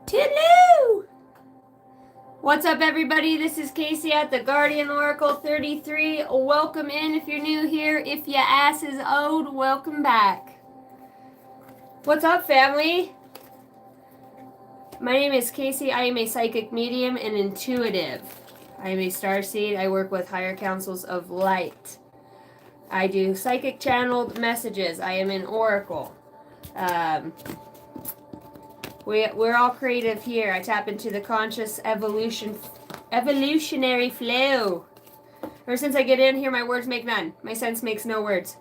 Toodaloo! What's up, everybody? This is Casey at the Guardian Oracle 33. Welcome in if you're new here. If your ass is old, welcome back. What's up, family? My name is Casey. I am a psychic medium and intuitive. I am a starseed. I work with higher councils of light. I do psychic channeled messages. I am an oracle. We're all creative here. I tap into the conscious evolutionary flow. Ever since I get in here, my words make none. My sense makes no words.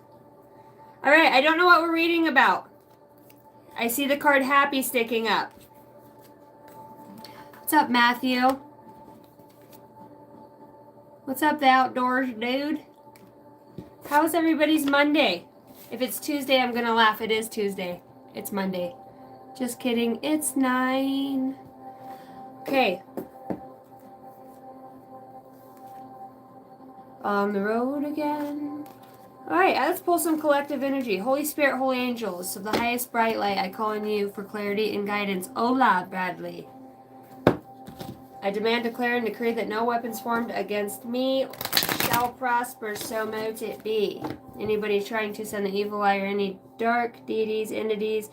All right, I don't know what we're reading about. I see the card happy sticking up. What's up, Matthew? What's up, the outdoors dude? How's everybody's Monday? If it's Tuesday, I'm gonna laugh. It is Tuesday. It's Monday. Just kidding. It's 9. Okay. On the road again. Alright, let's pull some collective energy. Holy Spirit, Holy Angels, of the highest bright light, I call on you for clarity and guidance. Ola Bradley. I demand, declare, and decree that no weapons formed against me shall prosper, so mote it be. Anybody trying to send the evil eye or any dark deities, entities,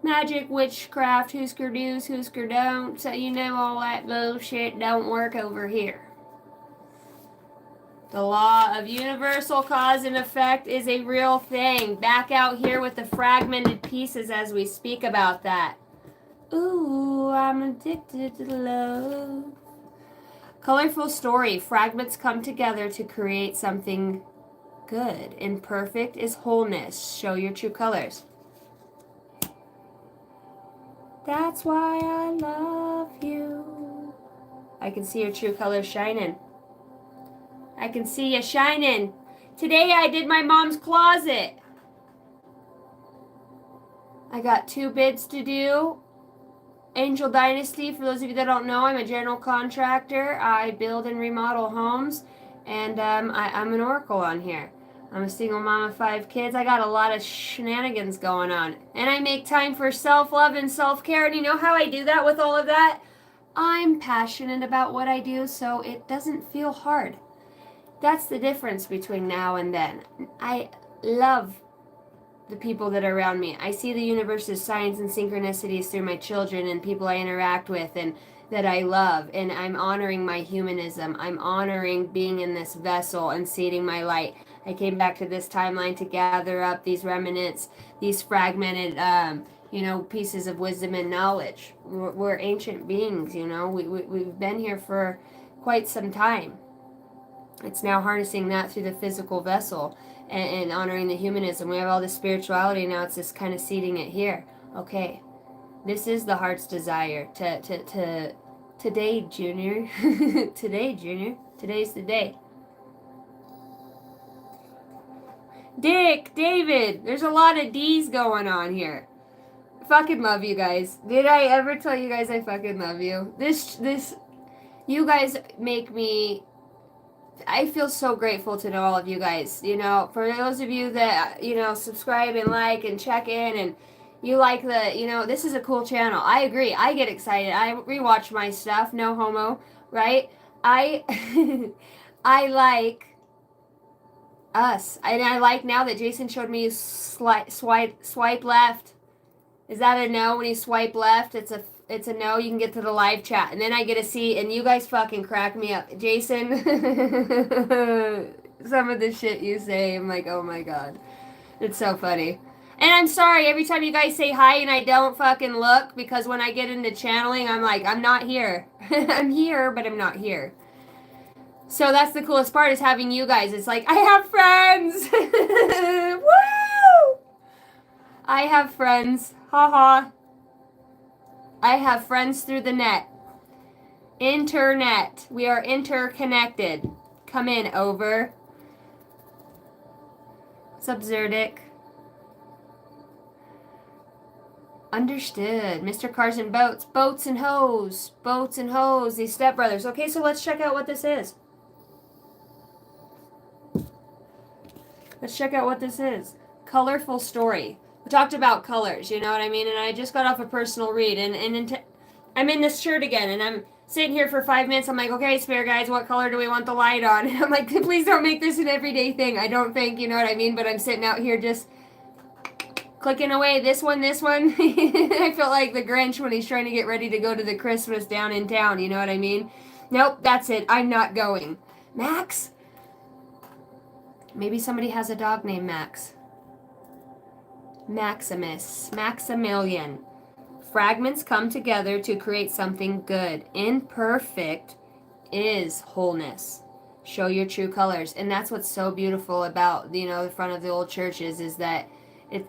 magic, witchcraft, Husker do's, Husker don't, so you know all that bullshit don't work over here. The law of universal cause and effect is a real thing. Back out here with the fragmented pieces as we speak about that. Ooh, I'm addicted to love. Colorful story. Fragments come together to create something good. Imperfect is wholeness. Show your true colors. That's why I love you. I can see your true colors shining. I can see you shining. Today I did my mom's closet. I got 2 bids to do. Angel Dynasty, for those of you that don't know, I'm a general contractor. I build and remodel homes, and I'm an oracle on here. I'm a single mom of 5 kids. I got a lot of shenanigans going on. And I make time for self-love and self-care. And you know how I do that with all of that? I'm passionate about what I do, so it doesn't feel hard. That's the difference between now and then. I love the people that are around me. I see the universe's signs and synchronicities through my children and people I interact with and that I love. And I'm honoring my humanism. I'm honoring being in this vessel and seeding my light. I came back to this timeline to gather up these remnants, these fragmented, pieces of wisdom and knowledge. We're ancient beings, we've been here for quite some time. It's now harnessing that through the physical vessel and honoring the humanism. We have all this spirituality now. It's just kind of seeding it here. Okay, this is the heart's desire. Today, Junior. Today, Junior. Today's the day. Dick, David, there's a lot of D's going on here. I fucking love you guys. Did I ever tell you guys I fucking love you? You guys make me, I feel so grateful to know all of you guys. For those of you that, subscribe and like and check in and you like this is a cool channel. I agree. I get excited. I rewatch my stuff. No homo, right? I like us. And I like now that Jason showed me you swipe left. Is that a no when you swipe left? It's a no. You can get to the live chat. And then I get to see, and you guys fucking crack me up. Jason, some of the shit you say, I'm like, oh my god. It's so funny. And I'm sorry every time you guys say hi and I don't fucking look, because when I get into channeling, I'm like, I'm not here. I'm here, but I'm not here. So that's the coolest part, is having you guys. It's like, I have friends. Woo! I have friends. Haha. I have friends through the net. Internet. We are interconnected. Come in, over. What's up, Zerdic? Understood. Mr. Cars and Boats. Boats and Hoes. Boats and Hoes. These stepbrothers. Okay, so let's check out what this is. Let's check out what this is. Colorful story. We talked about colors, you know what I mean? And I just got off a personal read. And I'm in this shirt again, and I'm sitting here for 5 minutes. I'm like, okay, spare guys, what color do we want the light on? And I'm like, please don't make this an everyday thing. I don't think, you know what I mean? But I'm sitting out here just clicking away. This one, this one. I felt like the Grinch when he's trying to get ready to go to the Christmas down in town. You know what I mean? Nope, that's it. I'm not going. Max? Maybe somebody has a dog named Max. Maximus. Maximilian. Fragments come together to create something good. Imperfect is wholeness. Show your true colors. And that's what's so beautiful about, the front of the old churches is that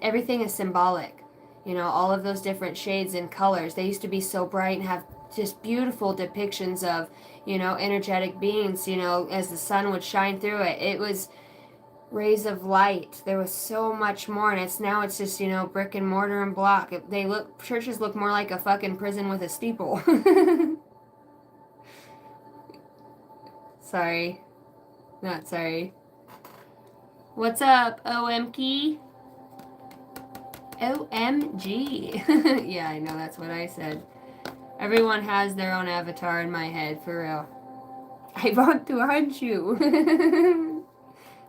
everything is symbolic. All of those different shades and colors. They used to be so bright and have just beautiful depictions of, energetic beings, as the sun would shine through it. It was rays of light. There was so much more, and it's just brick and mortar and block. Churches look more like a fucking prison with a steeple. Sorry. Not sorry. What's up, OMG? OMG. Yeah, I know, that's what I said. Everyone has their own avatar in my head, for real. I want to hunt you.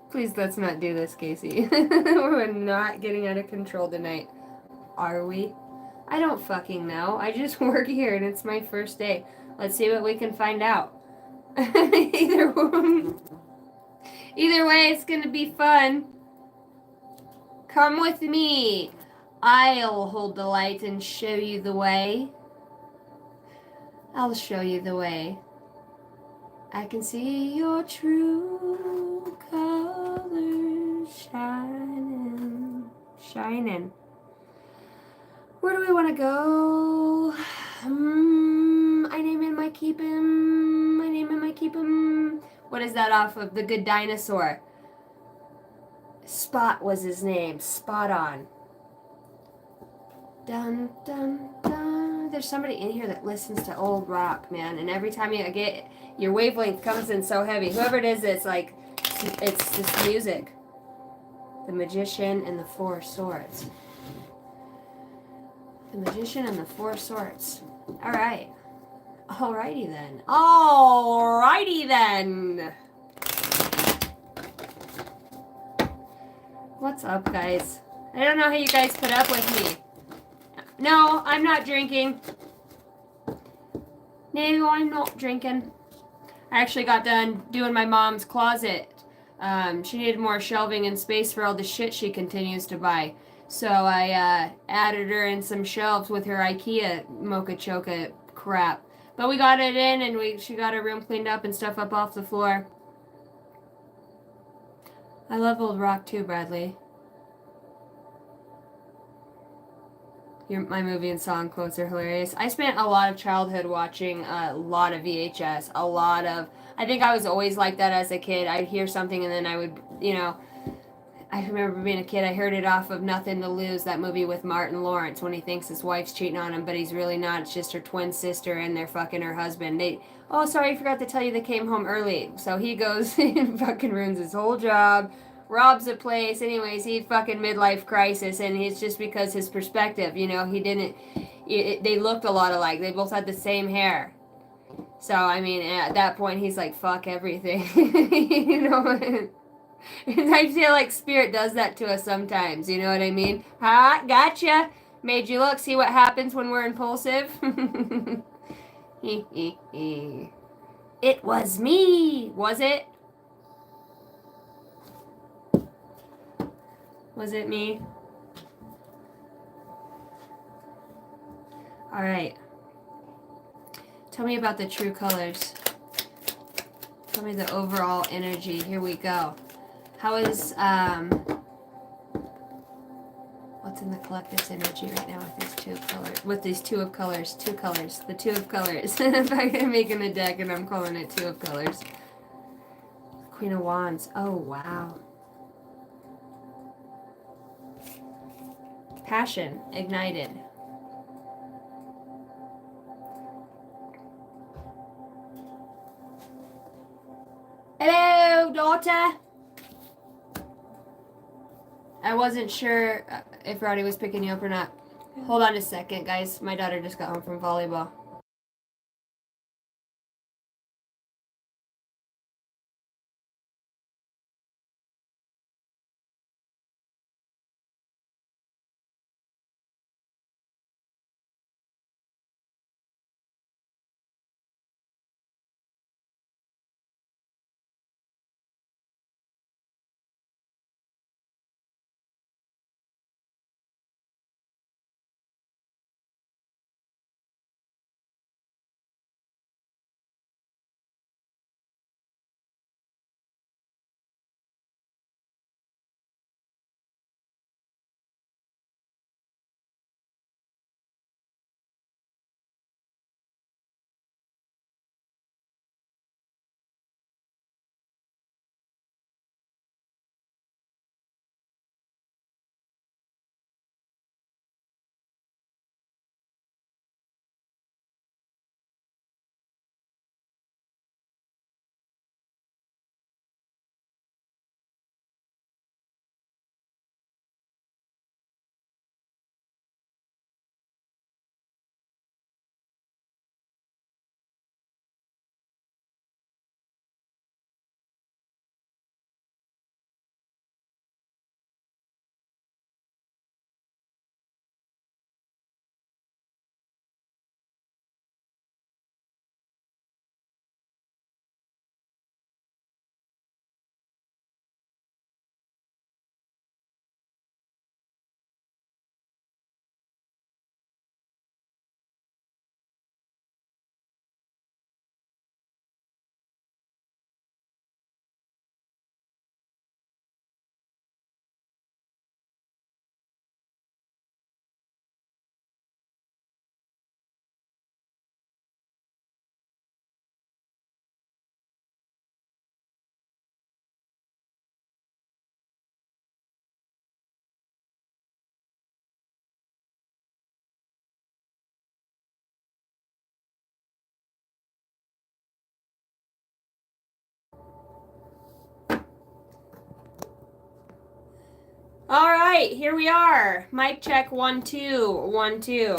Please, let's not do this, Casey. We're not getting out of control tonight. Are we? I don't fucking know. I just work here and it's my first day. Let's see what we can find out. Either way, it's gonna be fun. Come with me. I'll hold the light and show you the way. I'll show you the way. I can see your true colors shining. Where do we want to go? I name in my keep him. What is that off of The Good Dinosaur? Spot was his name. Spot on. Dun, dun, dun. There's somebody in here that listens to old rock, man. And every time you get, your wavelength comes in so heavy. Whoever it is, it's just music. The Magician and the Four Swords. The Magician and the Four Swords. All right. Alrighty then. What's up, guys? I don't know how you guys put up with me. No, I'm not drinking. No, I'm not drinking. I actually got done doing my mom's closet. She needed more shelving and space for all the shit she continues to buy. So I added her in some shelves with her IKEA mocha choca crap. But we got it in and she got her room cleaned up and stuff up off the floor. I love old rock too, Bradley. My movie and song quotes are hilarious. I spent a lot of childhood watching a lot of VHS. I think I was always like that as a kid. I'd hear something and then I would, I remember being a kid, I heard it off of Nothing to Lose, that movie with Martin Lawrence, when he thinks his wife's cheating on him, but he's really not. It's just her twin sister and they're fucking her husband. Oh, sorry, I forgot to tell you they came home early. So he goes and fucking ruins his whole job, robs a place. Anyways, he fucking midlife crisis, and it's just because his perspective, he didn't, they looked a lot alike. They both had the same hair. So, I mean, at that point, he's like, fuck everything. I feel like spirit does that to us sometimes, you know what I mean? Ha, gotcha. Made you look, see what happens when we're impulsive? It was me, was it? Was it me? Alright. Tell me about the true colors. Tell me the overall energy. Here we go. How is, what's in the collective's energy right now with these two of colors? With these two of colors. Two colors. The two of colors. I'm making a deck and I'm calling it two of colors. Queen of Wands. Oh, wow. Passion. Ignited. Hello, daughter. I wasn't sure if Roddy was picking you up or not. Hold on a second, guys. My daughter just got home from volleyball. All right, here we are. Mic check 1 2 1 2.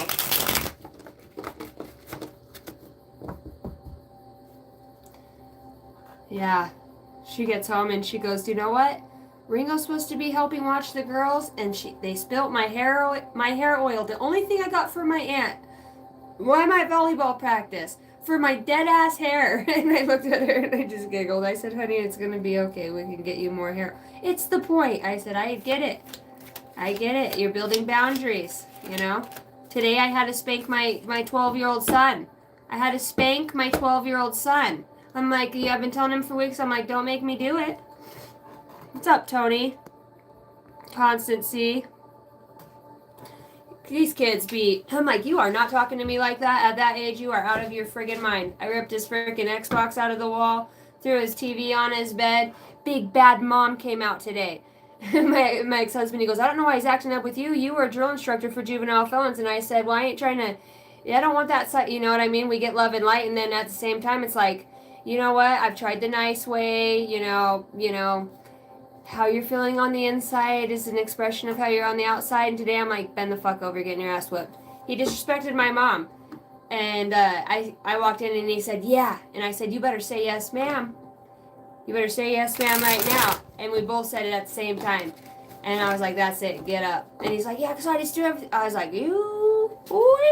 Yeah, she gets home and she goes, "Do you know what? Ringo's supposed to be helping watch the girls, and they spilt my hair oil. The only thing I got from my aunt. Why am I at volleyball practice? For my dead ass hair." And I looked at her and I just giggled. I said, "Honey, it's gonna be okay. We can get you more hair." It's the point. I said, "I get it. I get it. You're building boundaries, you know." Today I had to spank my 12-year-old son. I had to spank my 12-year-old son. I'm like, yeah, I've been telling him for weeks. I'm like, don't make me do it. What's up, Tony? Constancy. These kids be. I'm like, you are not talking to me like that at that age. You are out of your friggin' mind. I ripped his friggin' Xbox out of the wall, threw his TV on his bed. Big bad mom came out today. my ex-husband, he goes, "I don't know why he's acting up with you. You were a drill instructor for juvenile felons." And I said, "Well, I ain't trying to. I don't want that side. You know what I mean? We get love and light, and then at the same time, it's like, you know what? I've tried the nice way. You know." How you're feeling on the inside is an expression of how you're on the outside. And today I'm like, bend the fuck over, getting your ass whipped. He disrespected my mom. And I walked in and he said, "Yeah." And I said, "You better say yes, ma'am. You better say yes, ma'am, right now." And we both said it at the same time. And I was like, "That's it, get up." And he's like, "Yeah, because I just do everything." I was like, "You, boy,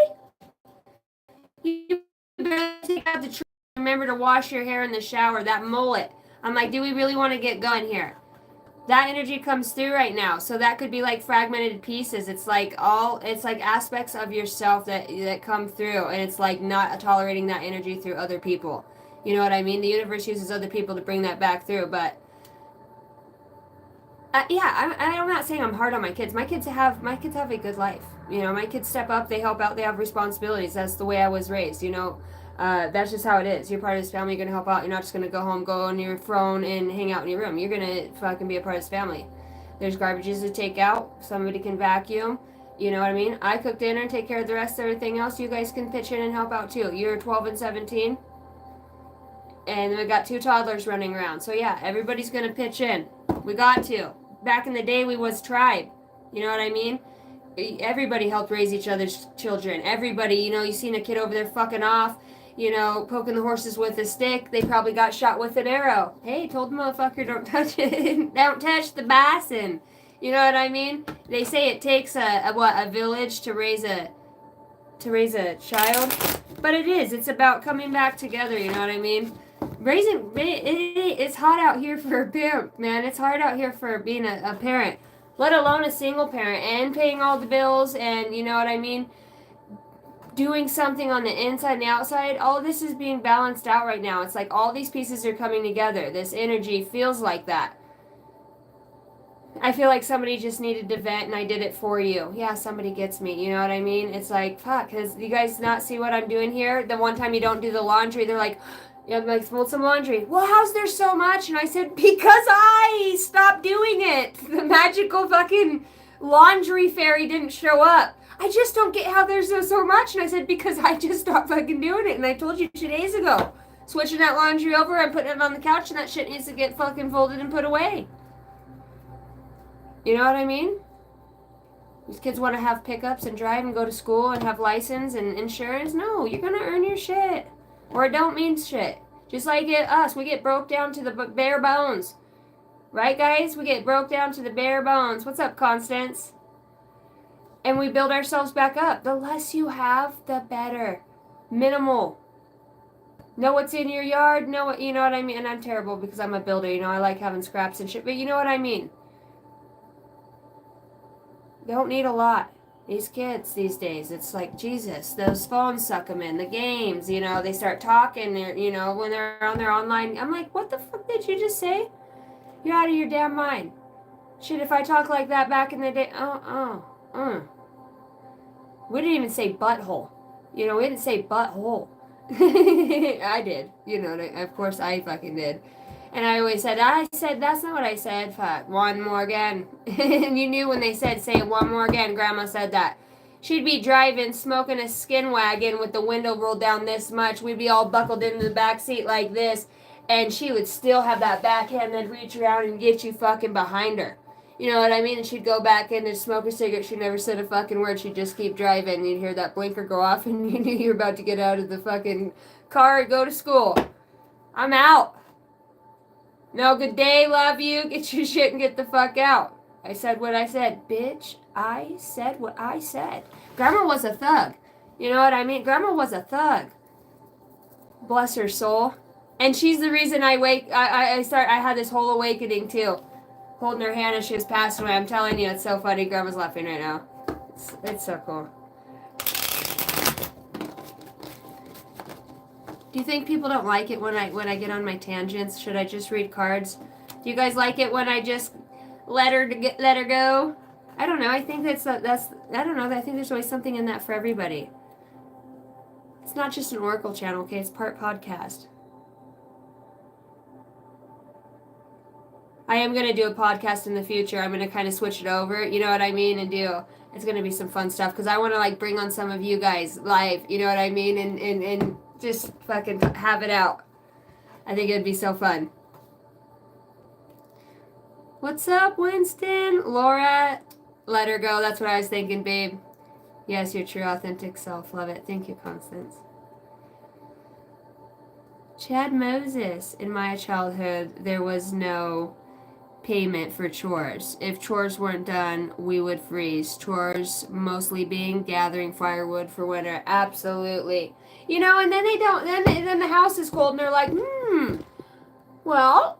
you better take out the trash. Remember to wash your hair in the shower, that mullet." I'm like, "Do we really want to get going here?" That energy comes through right now, so that could be like fragmented pieces. It's like aspects of yourself that come through, and it's like not tolerating that energy through other people. You know what I mean? The universe uses other people to bring that back through. But yeah, I'm not saying I'm hard on my kids. My kids have a good life. You know, my kids step up, they help out, they have responsibilities. That's the way I was raised. You know, that's just how it is. You're part of this family. You're gonna help out. You're not just gonna go home, go on your phone, and hang out in your room. You're gonna fucking be a part of this family. There's garbages to take out. Somebody can vacuum. You know what I mean? I cook dinner and take care of the rest of everything else. You guys can pitch in and help out too. You're 12 and 17. And we got 2 toddlers running around. So yeah, everybody's gonna pitch in. We got to. Back in the day, we was tribe. You know what I mean? Everybody helped raise each other's children. Everybody, you know, you seen a kid over there fucking off, you know, poking the horses with a stick. They probably got shot with an arrow. Hey, told the motherfucker, don't touch it. Don't touch the bison. You know what I mean? They say it takes a village to raise a child, but it is. It's about coming back together. You know what I mean? It's hot out here for a parent, man. It's hard out here for being a parent, let alone a single parent, and paying all the bills, and you know what I mean, doing something on the inside and the outside. All this is being balanced out right now. It's like all these pieces are coming together. This energy feels like that. I feel like somebody just needed to vent and I did it for you. Yeah, somebody gets me. You know what I mean? It's like, fuck, because you guys not see what I'm doing here? The one time you don't do the laundry, they're like, "Yeah, I'm like, fold some laundry." "Well, how's there so much?" And I said, "Because I stopped doing it." The magical fucking laundry fairy didn't show up. "I just don't get how there's so much." And I said, "Because I just stopped fucking doing it." And I told you 2 days ago. Switching that laundry over, I'm putting it on the couch, and that shit needs to get fucking folded and put away. You know what I mean? These kids want to have pickups and drive and go to school and have license and insurance. No, you're going to earn your shit. Or it don't mean shit. Just like us, we get broke down to the bare bones. Right, guys? We get broke down to the bare bones. What's up, Constance? And we build ourselves back up. The less you have, the better. Minimal. Know what's in your yard. Know what, you know what I mean? And I'm terrible because I'm a builder. You know, I like having scraps and shit. But you know what I mean? Don't need a lot. These kids these days, it's like, Jesus, those phones suck them in. The games, you know, they start talking, they're, you know, when they're on their online. I'm like, what the fuck did you just say? You're out of your damn mind. Shit, if I talk like that back in the day, we didn't even say butthole. You know, we didn't say butthole. I did. You know, of course I fucking did. And I always said, that's not what I said. Fuck, one more again. And you knew when they said, say it one more again, Grandma said that. She'd be driving, smoking a skin wagon with the window rolled down this much. We'd be all buckled into the back seat like this. And she would still have that backhand that'd reach around and get you fucking behind her. You know what I mean? And she'd go back in and smoke a cigarette. She never said a fucking word. She'd just keep driving. And you'd hear that blinker go off, and you knew you were about to get out of the fucking car and go to school. I'm out. No, good day, love you. Get your shit and get the fuck out. I said what I said. Bitch, I said what I said. Grandma was a thug. You know what I mean? Grandma was a thug. Bless her soul. And she's the reason I had this whole awakening too. Holding her hand as she was passing away. I'm telling you, it's so funny. Grandma's laughing right now. It's so cool. Do you think people don't like it when I get on my tangents? Should I just read cards? Do you guys like it when I just let her go? I don't know. I think that's I don't know. I think there's always something in that for everybody. It's not just an oracle channel, okay? It's part podcast. I am going to do a podcast in the future. I'm going to kind of switch it over, you know what I mean, and do, it's going to be some fun stuff, because I want to, like, bring on some of you guys live, you know what I mean, and just fucking have it out. I think it'd be so fun. What's up, Winston? Laura, let her go. That's what I was thinking, babe. Yes, your true, authentic self. Love it. Thank you, Constance. Chad Moses. In my childhood, there was no payment for chores. If chores weren't done, we would freeze. Chores mostly being gathering firewood for winter. Absolutely. You know, and then they don't, then the house is cold and they're like, well,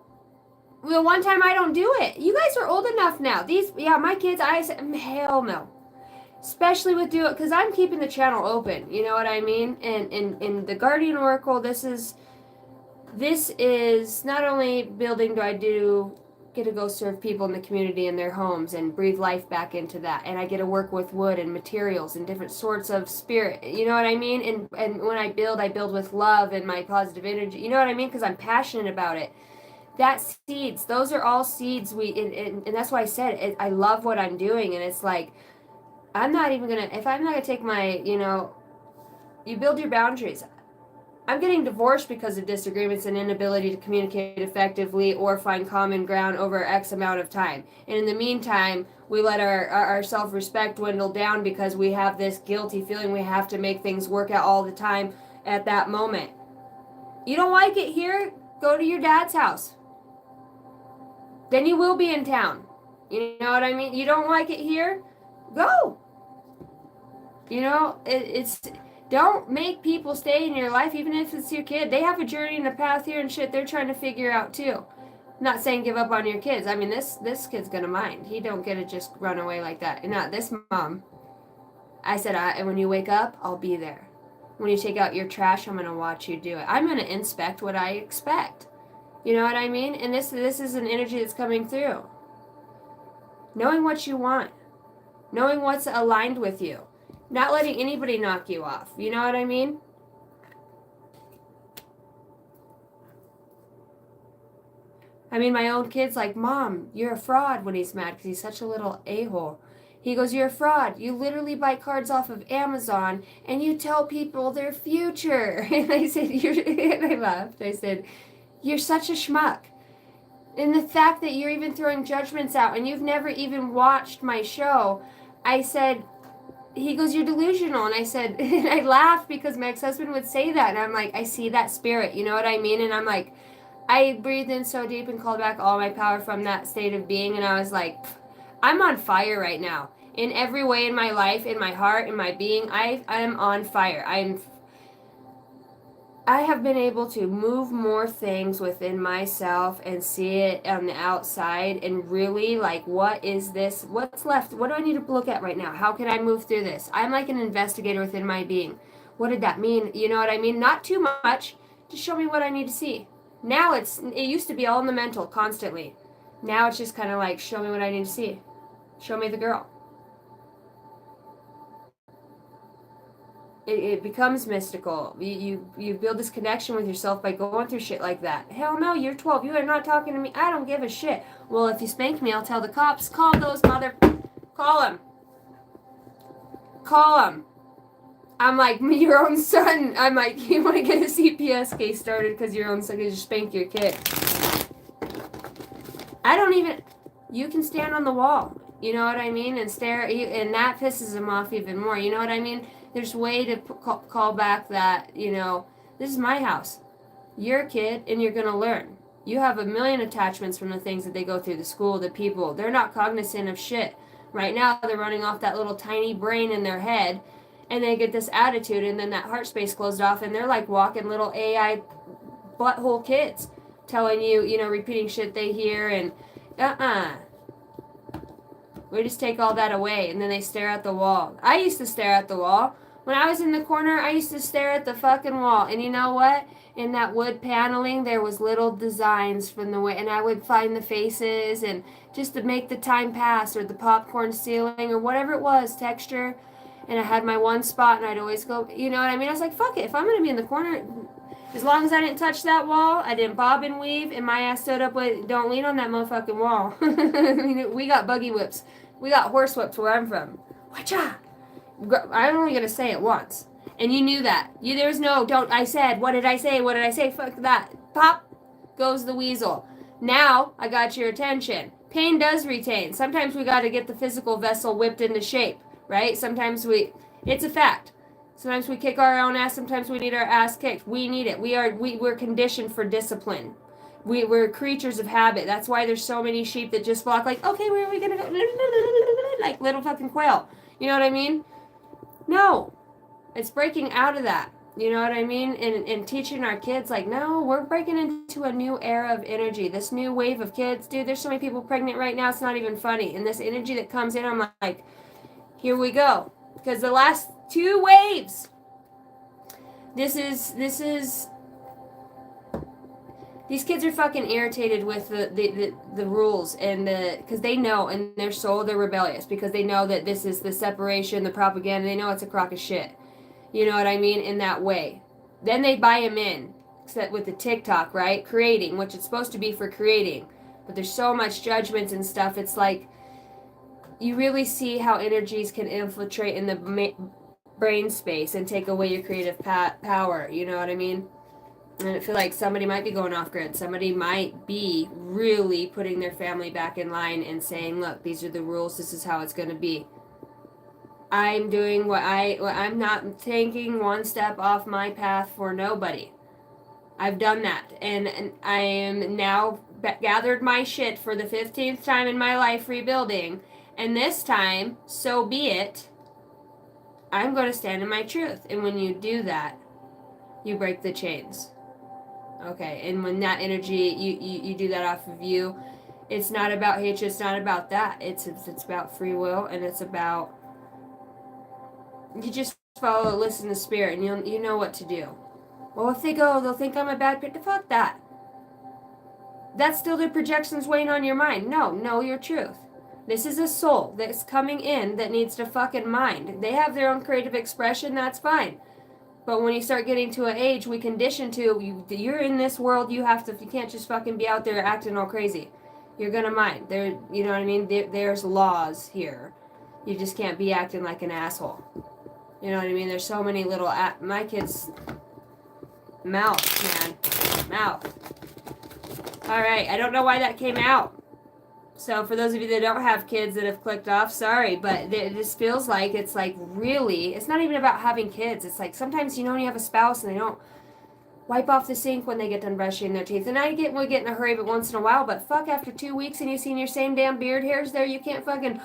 one time I don't do it. You guys are old enough now. My kids, I said, hell no. Especially with because I'm keeping the channel open. You know what I mean? And in the Guardian Oracle, this is not only building, do I get to go serve people in the community in their homes and breathe life back into that, and I get to work with wood and materials and different sorts of spirit, you know what I mean, and when I build with love and my positive energy, you know what I mean, because I'm passionate about it. That seeds, those are all seeds and that's why I said I love what I'm doing, and it's like, I'm not gonna take my, you build your boundaries. I'm getting divorced because of disagreements and inability to communicate effectively or find common ground over X amount of time. And in the meantime, we let our self-respect dwindle down because we have this guilty feeling we have to make things work out all the time at that moment. You don't like it here? Go to your dad's house. Then you will be in town. You know what I mean? You don't like it here? Go. You know, it's... Don't make people stay in your life, even if it's your kid. They have a journey and a path here and shit they're trying to figure out too. I'm not saying give up on your kids. I mean, this kid's gonna mind. He don't get to just run away like that. And not this mom. I said, when you wake up, I'll be there. When you take out your trash, I'm gonna watch you do it. I'm gonna inspect what I expect. You know what I mean? And this is an energy that's coming through. Knowing what you want. Knowing what's aligned with you. Not letting anybody knock you off. You know what I mean? I mean, my own kid's like, Mom, you're a fraud when he's mad because he's such a little a-hole. He goes, you're a fraud. You literally buy cards off of Amazon and you tell people their future. And I said, and I laughed. I said, you're such a schmuck. And the fact that you're even throwing judgments out and you've never even watched my show, I said, he goes, you're delusional. And I said, and I laughed because my ex-husband would say that. And I'm like, I see that spirit. You know what I mean? And I'm like, I breathed in so deep and called back all my power from that state of being. And I was like, I'm on fire right now. In every way in my life, in my heart, in my being, I am on fire. I have been able to move more things within myself and see it on the outside and really like, what is this? What's left? What do I need to look at right now? How can I move through this? I'm like an investigator within my being. What did that mean? You know what I mean? Not too much. Just show me what I need to see. Now it used to be all in the mental constantly. Now it's just kind of like, show me what I need to see. Show me the girl. It becomes mystical. You build this connection with yourself by going through shit like that. Hell no, you're 12. You are not talking to me. I don't give a shit. Well, if you spank me, I'll tell the cops. Call those Call them. Call them. I'm like, your own son. I'm like, you want to get a CPS case started because your own son can just spank your kid. I don't even... you can stand on the wall. You know what I mean? And stare at you, and that pisses them off even more. You know what I mean? There's a way to call back that, this is my house. You're a kid and you're going to learn. You have a million attachments from the things that they go through, the school, the people. They're not cognizant of shit. Right now, they're running off that little tiny brain in their head, and they get this attitude, and then that heart space closed off, and they're like walking little AI butthole kids telling you, repeating shit they hear, and we just take all that away, and then they stare at the wall. I used to stare at the wall. When I was in the corner, I used to stare at the fucking wall. And you know what? In that wood paneling, there was little designs from the way, and I would find the faces, and just to make the time pass, or the popcorn ceiling, or whatever it was, texture. And I had my one spot, and I'd always go, you know what I mean? I was like, fuck it. If I'm going to be in the corner, as long as I didn't touch that wall, I didn't bob and weave, and my ass stood up with, don't lean on that motherfucking wall. I mean, we got buggy whips. We got horse whips where I'm from. Watcha! I'm only going to say it once. And you knew that. There was no, don't, I said, what did I say, what did I say? Fuck that. Pop goes the weasel. Now, I got your attention. Pain does retain. Sometimes we got to get the physical vessel whipped into shape, right? Sometimes it's a fact. Sometimes we kick our own ass. Sometimes we need our ass kicked. We need it. We're conditioned for discipline. We're creatures of habit. That's why there's so many sheep that just flock like, okay, where are we going to go? Like little fucking quail. You know what I mean? No. It's breaking out of that. You know what I mean? And teaching our kids, like, no, we're breaking into a new era of energy. This new wave of kids. Dude, there's so many people pregnant right now, it's not even funny. And this energy that comes in, I'm like, here we go. Because the last 2 waves, this is these kids are fucking irritated with the rules, and because they know in their soul they're rebellious, because they know that this is the separation, the propaganda. They know it's a crock of shit. You know what I mean? In that way. Then they buy them in, except with the TikTok, right? Creating, which it's supposed to be for creating. But there's so much judgments and stuff. It's like you really see how energies can infiltrate in the brain space and take away your creative power. You know what I mean? And I feel like somebody might be going off grid. Somebody might be really putting their family back in line and saying, look, these are the rules. This is how it's going to be. I'm doing I'm not taking one step off my path for nobody. I've done that. And I am now gathered my shit for the 15th time in my life rebuilding. And this time, so be it. I'm going to stand in my truth. And when you do that, you break the chains. Okay, and when that energy, you do that off of you, it's not about hatred, it's not about that. It's about free will, and it's about, you just follow, listen to spirit, and you know what to do. Well, if they go, they'll think I'm a bad person. Fuck that. That's still the projections weighing on your mind. No, know your truth. This is a soul that's coming in that needs to fucking mind. They have their own creative expression, that's fine. But when you start getting to an age, we condition to, you're in this world, you can't just fucking be out there acting all crazy. You're gonna mind. You know what I mean? There's laws here. You just can't be acting like an asshole. You know what I mean? There's so many little, my kids, mouth, man. Mouth. Alright, I don't know why that came out. So for those of you that don't have kids that have clicked off, sorry, but it just feels like it's like really, it's not even about having kids. It's like sometimes, when you have a spouse and they don't wipe off the sink when they get done brushing their teeth. And we get in a hurry but once in a while, but fuck, after 2 weeks and you've seen your same damn beard hairs there, you can't fucking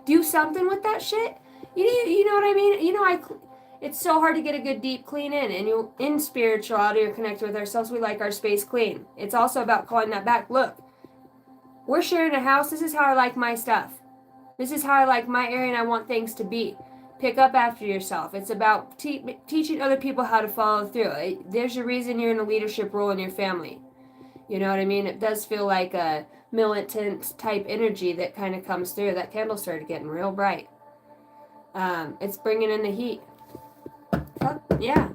do something with that shit? You know what I mean? It's so hard to get a good deep clean in. And in spirituality or connected with ourselves, we like our space clean. It's also about calling that back. Look. We're sharing a house. This is how I like my stuff. This is how I like my area and I want things to be. Pick up after yourself. It's about teaching other people how to follow through. There's a reason you're in a leadership role in your family. You know what I mean? It does feel like a militant type energy that kind of comes through. That candle started getting real bright. It's bringing in the heat. Yeah.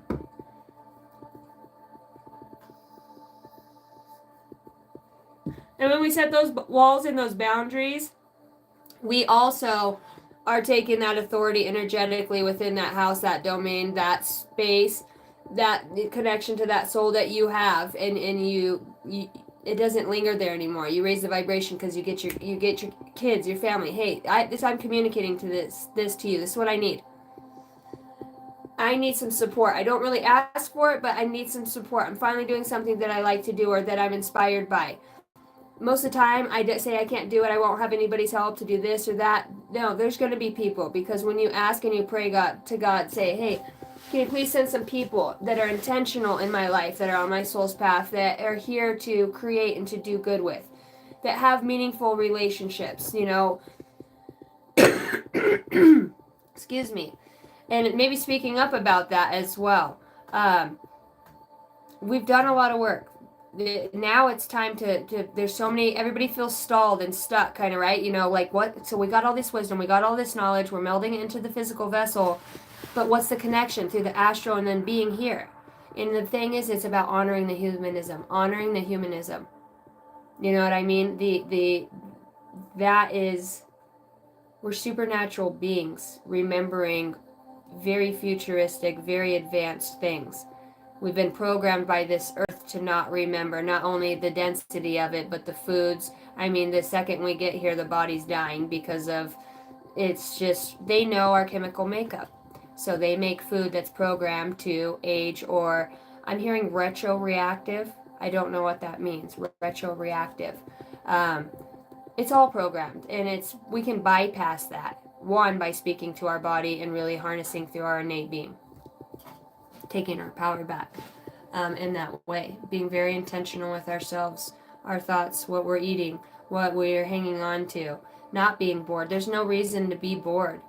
And when we set those walls and those boundaries, we also are taking that authority energetically within that house, that domain, that space, that connection to that soul that you have. And it doesn't linger there anymore. You raise the vibration because you get your kids, your family. Hey, I'm communicating to this to you. This is what I need. I need some support. I don't really ask for it, but I need some support. I'm finally doing something that I like to do or that I'm inspired by. Most of the time, I say I can't do it. I won't have anybody's help to do this or that. No, there's going to be people, because when you ask and you pray to God, say, hey, can you please send some people that are intentional in my life, that are on my soul's path, that are here to create and to do good with, that have meaningful relationships, excuse me. And maybe speaking up about that as well. We've done a lot of work. Now it's time to there's so many, everybody feels stalled and stuck, kind of, right? Like, what? So we got all this wisdom, we got all this knowledge, we're melding it into the physical vessel, but what's the connection through the astral and then being here? And the thing is, it's about honoring the humanism. You know what I mean? That is, we're supernatural beings remembering very futuristic, very advanced things. We've been programmed by this earth to not remember, not only the density of it, but the foods. I mean, the second we get here, the body's dying because of, it's just, they know our chemical makeup. So they make food that's programmed to age, or I'm hearing retroreactive. I don't know what that means, retroreactive. It's all programmed, and we can bypass that. One, by speaking to our body and really harnessing through our innate being. Taking our power back in that way. Being very intentional with ourselves, our thoughts, what we're eating, what we're hanging on to. Not being bored. There's no reason to be bored.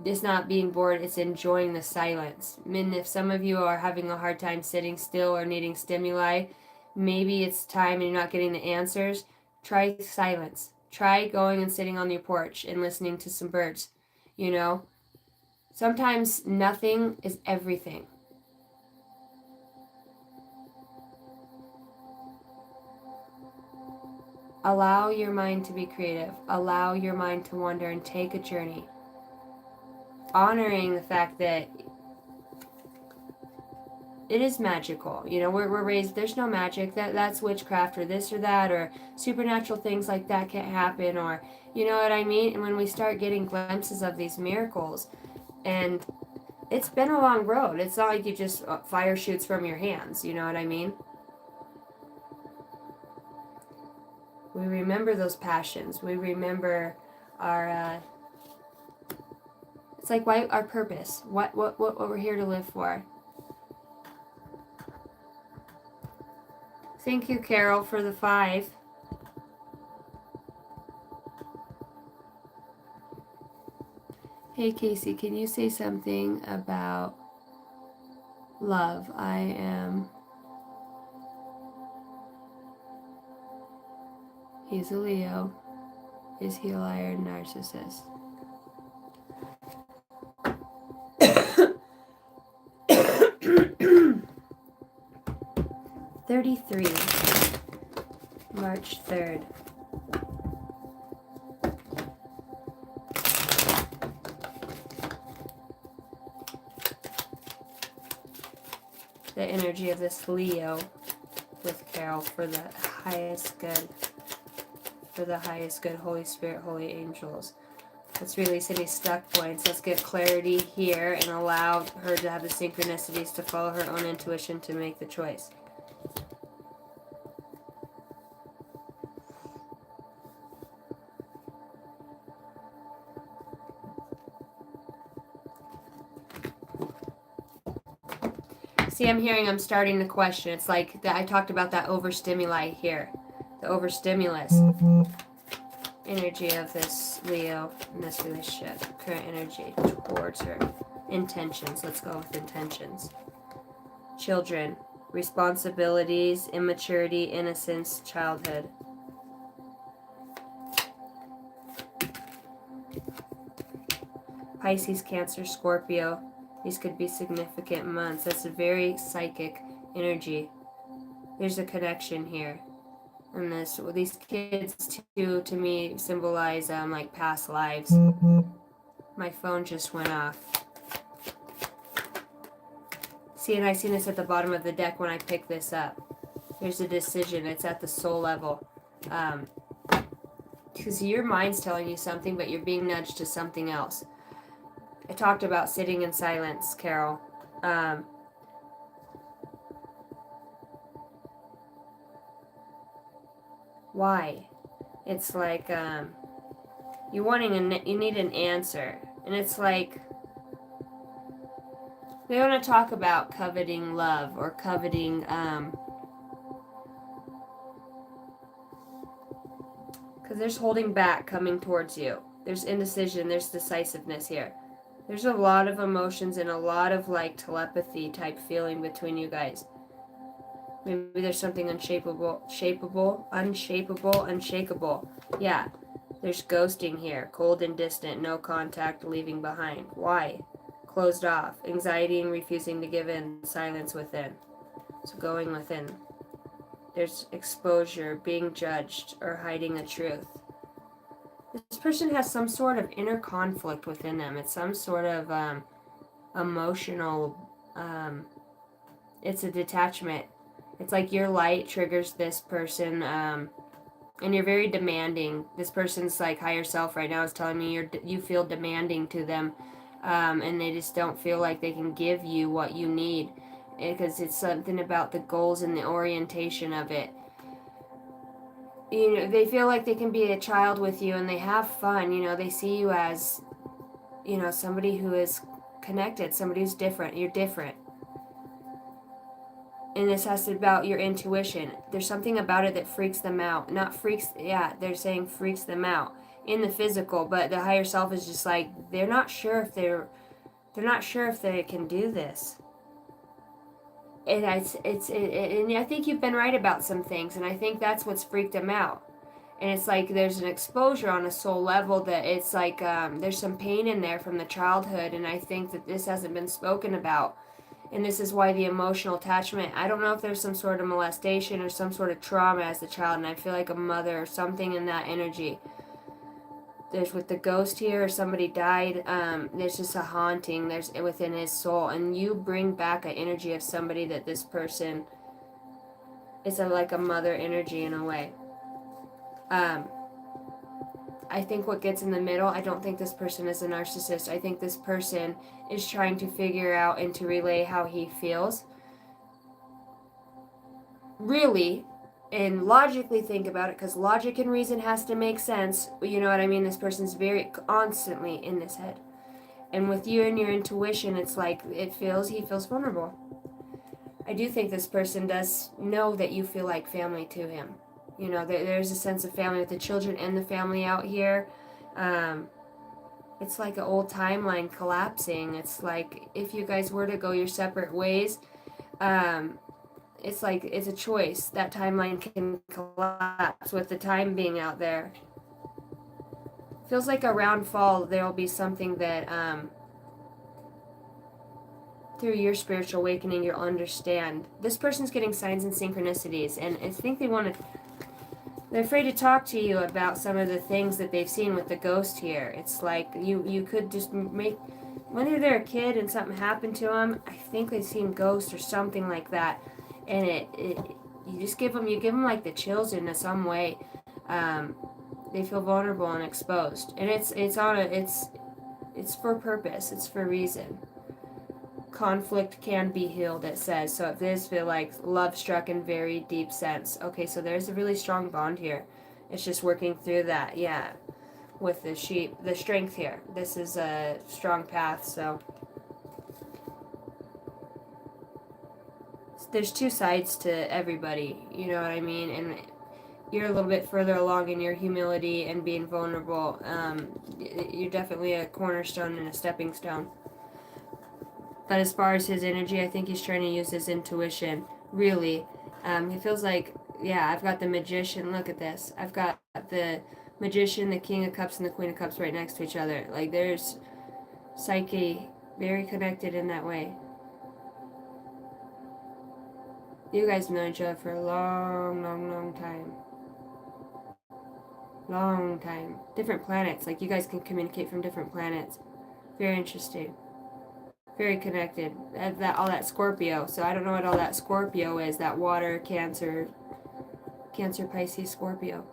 It's not being bored, it's enjoying the silence. I mean, if some of you are having a hard time sitting still or needing stimuli, maybe it's time and you're not getting the answers, try silence. Try going and sitting on your porch and listening to some birds. Sometimes nothing is everything. Allow your mind to be creative. Allow your mind to wander and take a journey. Honoring the fact that it is magical. We're raised, there's no magic. That's witchcraft or this or that, or supernatural things like that can't happen, or, you know what I mean? And when we start getting glimpses of these miracles, and it's been a long road. It's not like you just fire shoots from your hands. You know what I mean? We remember those passions. We remember our, it's like our purpose. What we're here to live for. Thank you, Carol, for the 5. Hey, Casey, can you say something about love? He's a Leo. Is he a liar and narcissist? March 3rd. The energy of this Leo with Carol for the highest good. For the highest good, Holy Spirit, holy angels. Let's release any stuck points. Let's get clarity here and allow her to have the synchronicities to follow her own intuition to make the choice. See, I'm starting to question. It's like that I talked about that overstimuli here. The overstimulus. Energy of this Leo in this relationship. Current energy towards her. Intentions. Let's go with intentions. Children. Responsibilities, immaturity, innocence, childhood. Pisces, Cancer, Scorpio. These could be significant months. That's a very psychic energy. There's a connection here. And these kids too, to me, symbolize like past lives. My phone just went off. See, and I seen this at the bottom of the deck when I picked this up. There's a decision. It's at the soul level. Because your mind's telling you something, but you're being nudged to something else. I talked about sitting in silence, Carol. Why? It's like you need an answer, and it's like they want to talk about coveting love or coveting because there's holding back coming towards you. There's indecision. There's decisiveness here. There's a lot of emotions and a lot of like telepathy type feeling between you guys. Maybe there's something unshakable. Yeah, there's ghosting here. Cold and distant, no contact, leaving behind. Why? Closed off. Anxiety and refusing to give in. Silence within. So going within. There's exposure, being judged, or hiding a truth. This person has some sort of inner conflict within them. It's some sort of emotional, it's a detachment. It's like your light triggers this person, and you're very demanding. This person's like higher self right now is telling me you feel demanding to them, and they just don't feel like they can give you what you need, because it's something about the goals and the orientation of it. You know, they feel like they can be a child with you and they have fun. You know, they see you as, you know, somebody who is connected, somebody who's different. You're different. And this has to be about your intuition. There's something about it that freaks them out. Not freaks, yeah, they're saying freaks them out in the physical, but the higher self is just like, they're not sure if they can do this. And and I think you've been right about some things, and I think that's what's freaked them out. And it's like there's an exposure on a soul level that it's like there's some pain in there from the childhood, and I think that this hasn't been spoken about. And this is why the emotional attachment, I don't know if there's some sort of molestation or some sort of trauma as a child, and I feel like a mother or something in that energy. There's with the ghost here, or somebody died, there's just a haunting there's within his soul, and you bring back an energy of somebody that this person is like a mother energy in a way. I think what gets in the middle, I don't think this person is a narcissist. I think this person is trying to figure out and to relay how he feels. Really, and logically think about it, because logic and reason has to make sense. You know what I mean? This person's very constantly in his head. And with you and your intuition, it's like he feels vulnerable. I do think this person does know that you feel like family to him. You know, there's a sense of family with the children and the family out here. It's like an old timeline collapsing. It's like if you guys were to go your separate ways, it's like it's a choice. That timeline can collapse with the time being out there. Feels like around fall there will be something that through your spiritual awakening you'll understand. This person's getting signs and synchronicities, and I think they're afraid to talk to you about some of the things that they've seen with the ghost here. It's like you could just make, when they're a kid and something happened to them, I think they've seen ghosts or something like that, and you give them like the chills in some way. They feel vulnerable and exposed, and it's for purpose. It's for reason. Conflict can be healed, it says. So it does feel like love struck in very deep sense. Okay, so there's a really strong bond here. It's just working through that, yeah. With the strength here. This is a strong path, so. There's two sides to everybody, you know what I mean? And you're a little bit further along in your humility and being vulnerable. You're definitely a cornerstone and a stepping stone. But as far as his energy, I think he's trying to use his intuition. Really. He feels like, yeah, I've got the magician. Look at this. I've got the magician, the king of cups, and the queen of cups right next to each other. Like, there's psyche, very connected in that way. You guys have known each other for a long, long, long time. Long time. Different planets. Like, you guys can communicate from different planets. Very interesting. Very connected. That all that Scorpio. So I don't know what all that Scorpio is. That water, Cancer, Pisces, Scorpio.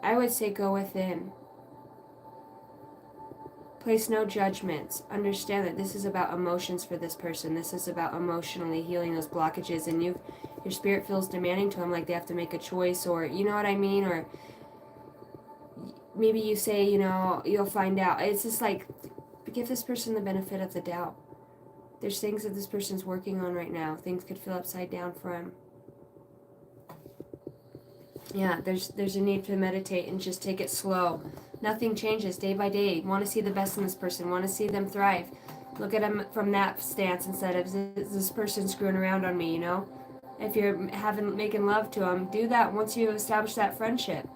I would say go within. Place no judgments. Understand that this is about emotions for this person. This is about emotionally healing those blockages, and your spirit feels demanding to them, like they have to make a choice, or you know what I mean, or maybe you say, you'll find out. It's just like, give this person the benefit of the doubt. There's things that this person's working on right now. Things could feel upside down for him. Yeah, there's a need to meditate and just take it slow. Nothing changes day by day. Want to see the best in this person. Want to see them thrive. Look at them from that stance instead of, is this person screwing around on me, If you're making love to them, do that once you establish that friendship.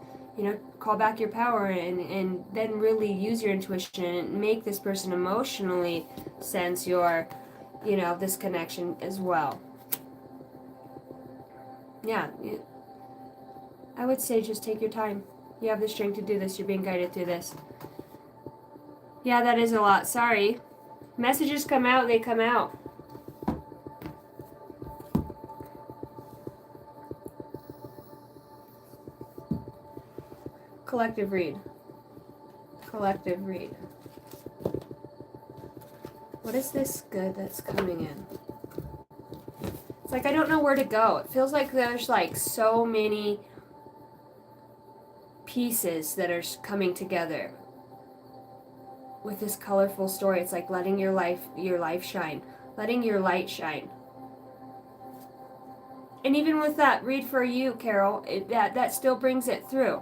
Call back your power and then really use your intuition and make this person emotionally sense your, this connection as well. Yeah, I would say just take your time. You have the strength to do this. You're being guided through this. Yeah, that is a lot. Sorry. Messages come out, they come out. Collective read. Collective read. What is this good that's coming in? It's like I don't know where to go. It feels like there's like so many pieces that are coming together with this colorful story. It's like letting your life shine, letting your light shine. And even with that read for you, Carol, that still brings it through.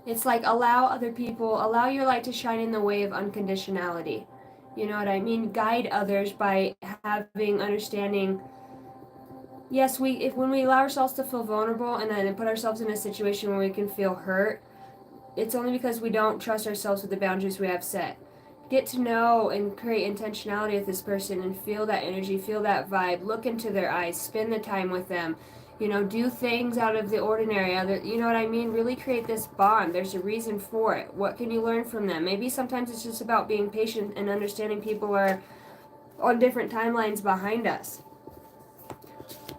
It's like allow your light to shine in the way of unconditionality. You know what I mean? Guide others by having understanding. Yes, when we allow ourselves to feel vulnerable and then put ourselves in a situation where we can feel hurt, it's only because we don't trust ourselves with the boundaries we have set. Get to know and create intentionality with this person and feel that energy, feel that vibe, look into their eyes, spend the time with them, do things out of the ordinary, you know what I mean? Really create this bond. There's a reason for it. What can you learn from them? Maybe sometimes it's just about being patient and understanding people are on different timelines behind us.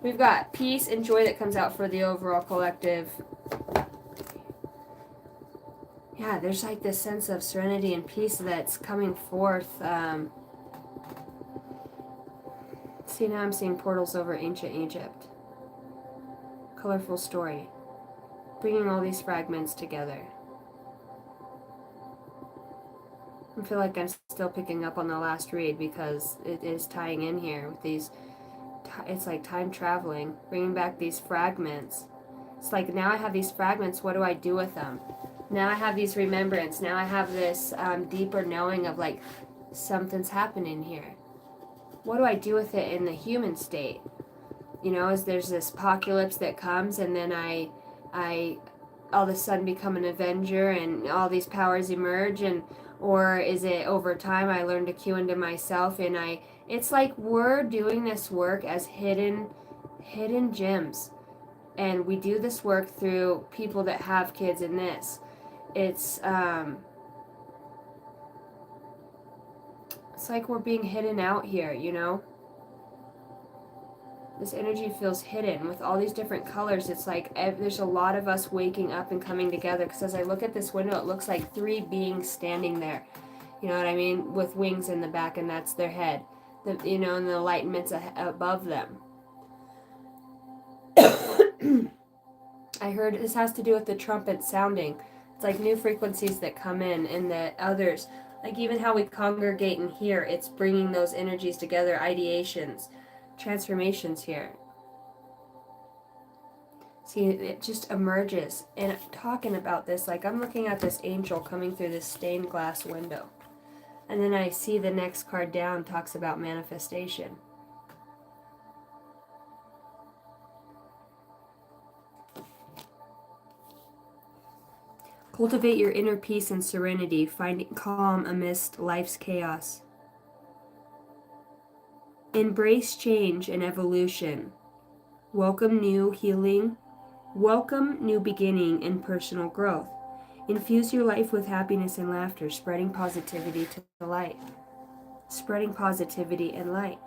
We've got peace and joy that comes out for the overall collective. Yeah, there's like this sense of serenity and peace that's coming forth. See, now I'm seeing portals over ancient Egypt. Colorful story. Bringing all these fragments together. I feel like I'm still picking up on the last read because it is tying in here with these. It's like time traveling, bringing back these fragments. It's like now I have these fragments, what do I do with them? Now I have these remembrance. Now I have this deeper knowing of like something's happening here. What do I do with it in the human state? As there's this apocalypse that comes and then I all of a sudden become an avenger and all these powers emerge, or is it over time I learn to cue into myself and it's like we're doing this work as hidden gems, and we do this work through people that have kids in this. It's like we're being hidden out here, This energy feels hidden with all these different colors. It's like there's a lot of us waking up and coming together, because as I look at this window, it looks like 3 beings standing there. You know what I mean? With wings in the back, and that's their head. And the enlightenment's above them. I heard this has to do with the trumpet sounding. It's like new frequencies that come in, and that others, like even how we congregate in here, it's bringing those energies together, ideations, transformations here. See, it just emerges. And talking about this, like I'm looking at this angel coming through this stained glass window. And then I see the next card down talks about manifestation. Cultivate your inner peace and serenity, finding calm amidst life's chaos. Embrace change and evolution. Welcome new healing. Welcome new beginning and personal growth. Infuse your life with happiness and laughter, spreading positivity to the light. Spreading positivity and light.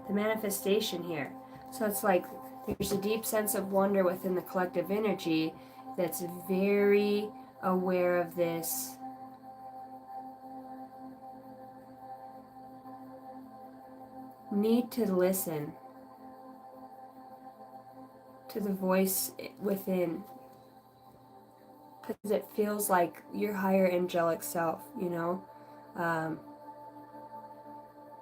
The manifestation here. So it's like there's a deep sense of wonder within the collective energy that's very aware of this need to listen to the voice within, because it feels like your higher angelic self, you know.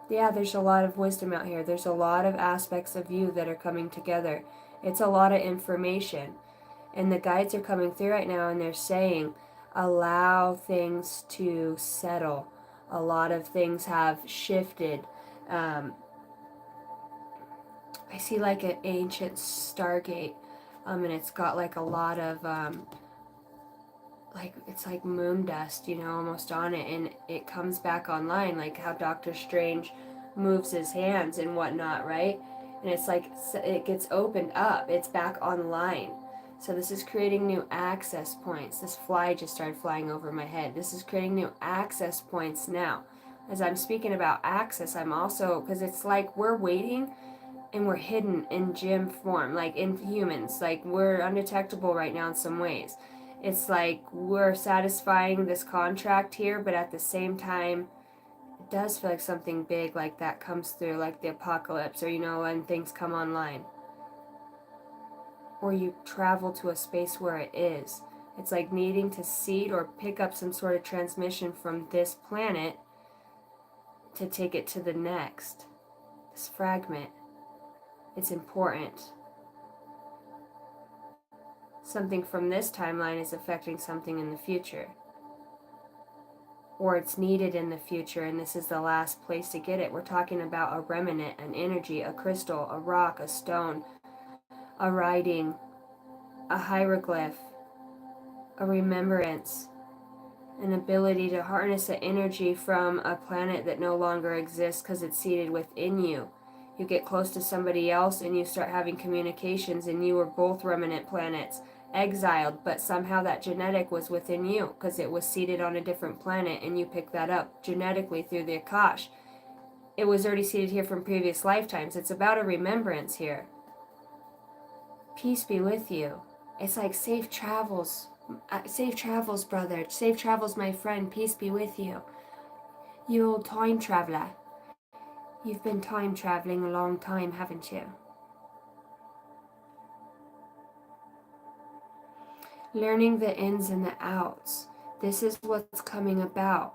Yeah, there's a lot of wisdom out here. There's a lot of aspects of you that are coming together. It's a lot of information. And the guides are coming through right now and they're saying, allow things to settle. A lot of things have shifted. I see like an ancient stargate, and it's got like a lot of like it's like moon dust, you know, almost on it, and it comes back online, like how Doctor Strange moves his hands and whatnot, right? And it's like it gets opened up, it's back online. So this is creating new access points. This fly just started flying over my head. This is creating new access points now. As I'm speaking about access, I'm also, because it's like we're waiting and we're hidden in gem form, like in humans, like we're undetectable right now in some ways. It's like we're satisfying this contract here, but at the same time, it does feel like something big like that comes through, like the apocalypse, or you know, when things come online. Or you travel to a space where it is. It's like needing to seed or pick up some sort of transmission from this planet to take it to the next. This fragment. It's important. Something from this timeline is affecting something in the future. Or it's needed in the future, and this is the last place to get it. We're talking about a remnant, an energy, a crystal, a rock, a stone, a writing, a hieroglyph, a remembrance, an ability to harness the energy from a planet that no longer exists because it's seated within you. You get close to somebody else and you start having communications, and you were both remnant planets, exiled, but somehow that genetic was within you because it was seated on a different planet, and you picked that up genetically through the Akash. It was already seated here from previous lifetimes. It's about a remembrance here. Peace be with you. It's like safe travels. Safe travels, brother. Safe travels, my friend. Peace be with you. You old time traveler. You've been time traveling a long time, haven't you? Learning the ins and the outs. This is what's coming about.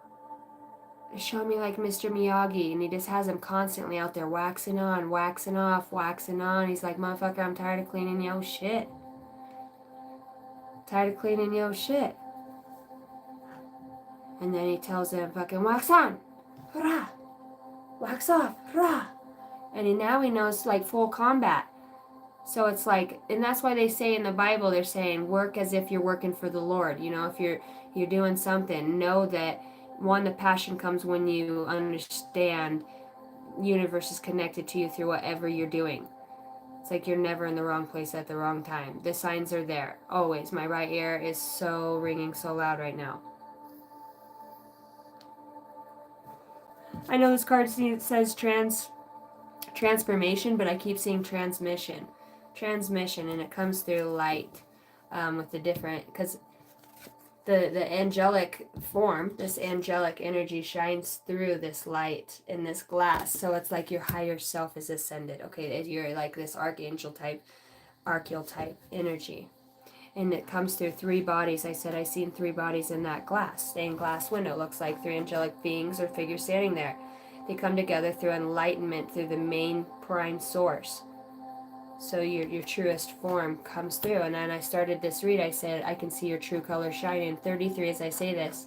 Show me like Mr. Miyagi, and he just has him constantly out there waxing on, waxing off, waxing on. He's like, motherfucker, I'm tired of cleaning your shit. Tired of cleaning your shit. And then he tells him, fucking wax on, hurrah, wax off, hurrah. And now he knows like full combat. So it's like, and that's why they say in the Bible, they're saying work as if you're working for the Lord. You know, if you're doing something, know that one, the passion comes when you understand universe is connected to you through whatever you're doing. It's like you're never in the wrong place at the wrong time. The signs are there always. My right ear is so ringing so loud right now. I know this card says transformation, but I keep seeing transmission, and it comes through light, with the different, because the angelic form, this angelic energy shines through this light in this glass. So it's like your higher self is ascended. Okay, you're like this archetype energy. And it comes through three bodies. I said I seen three bodies in that glass, stained glass window. It looks like three angelic beings or figures standing there. They come together through enlightenment, through the main prime source. So your truest form comes through. And then I started this read. I said, I can see your true color shining. 33 as I say this.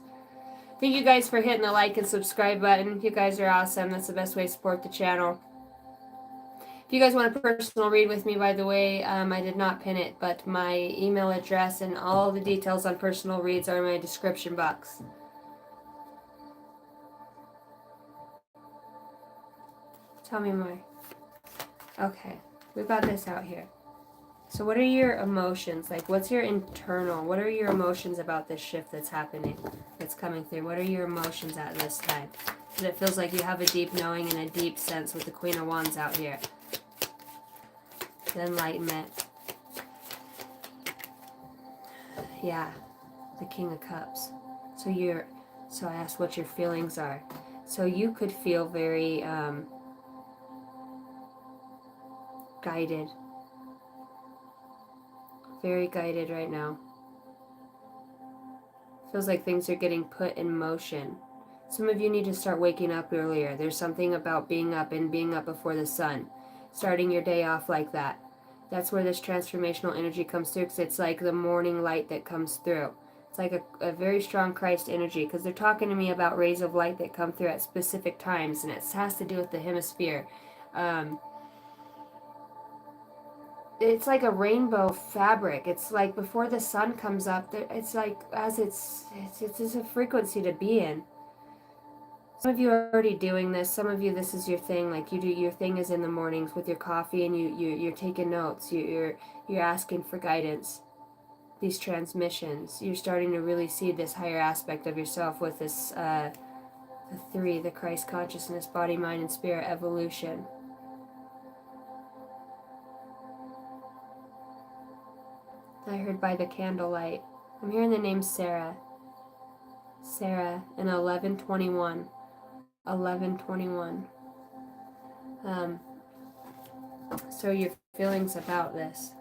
Thank you guys for hitting the like and subscribe button. You guys are awesome. That's the best way to support the channel. If you guys want a personal read with me, by the way, I did not pin it, but my email address and all the details on personal reads are in my description box. Tell me more. Okay, we got this out here. So what are your emotions? Like, what's your internal? What are your emotions about this shift that's happening, that's coming through? What are your emotions at this time? Because it feels like you have a deep knowing and a deep sense with the Queen of Wands out here. The Enlightenment. Yeah, the King of Cups. So I asked what your feelings are. So you could feel very guided. Very guided right now. Feels like things are getting put in motion. Some of you need to start waking up earlier. There's something about being up and being up before the sun. Starting your day off like that. That's where this transformational energy comes through, because it's like the morning light that comes through. It's like a very strong Christ energy, because they're talking to me about rays of light that come through at specific times, and it has to do with the hemisphere. It's like a rainbow fabric. It's like before the sun comes up, it's like as it's a frequency to be in. Some of you are already doing this. Some of you, this is your thing. Like you do, your thing is in the mornings with your coffee, and you're taking notes. You're asking for guidance. These transmissions. You're starting to really see this higher aspect of yourself with this the three, the Christ consciousness, body, mind, and spirit evolution. I heard by the candlelight. I'm hearing the name Sarah. Sarah in 1121. 1121. So your feelings about this.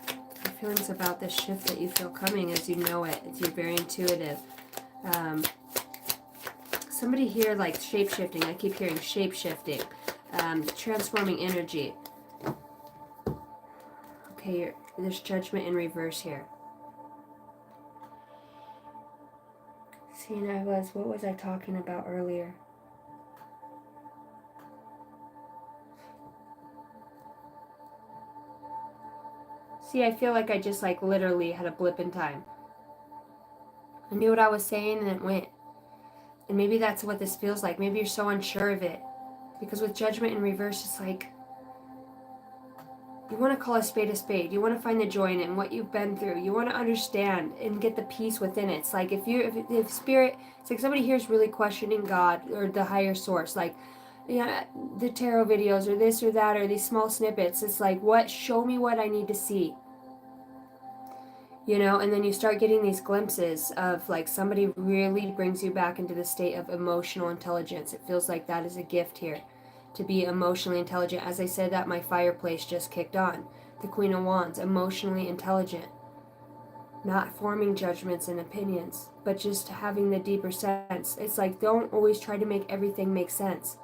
Your feelings about this shift that you feel coming as you know it. You're very intuitive. Somebody here like shape-shifting. I keep hearing shape-shifting. Transforming energy. Okay, there's judgment in reverse here. See, and what was I talking about earlier? See, I feel like I just like literally had a blip in time. I knew what I was saying and it went. And maybe that's what this feels like. Maybe you're so unsure of it. Because with judgment in reverse, it's like you want to call a spade. You want to find the joy in it and what you've been through. You want to understand and get the peace within it. It's like if spirit, it's like somebody here is really questioning God or the higher source. Like, yeah, the tarot videos or this or that or these small snippets. It's like, show me what I need to see. You know, and then you start getting these glimpses of like somebody really brings you back into the state of emotional intelligence. It feels like that is a gift here, to be emotionally intelligent. As I said that, my fireplace just kicked on. The Queen of Wands, emotionally intelligent. Not forming judgments and opinions, but just having the deeper sense. It's like, don't always try to make everything make sense.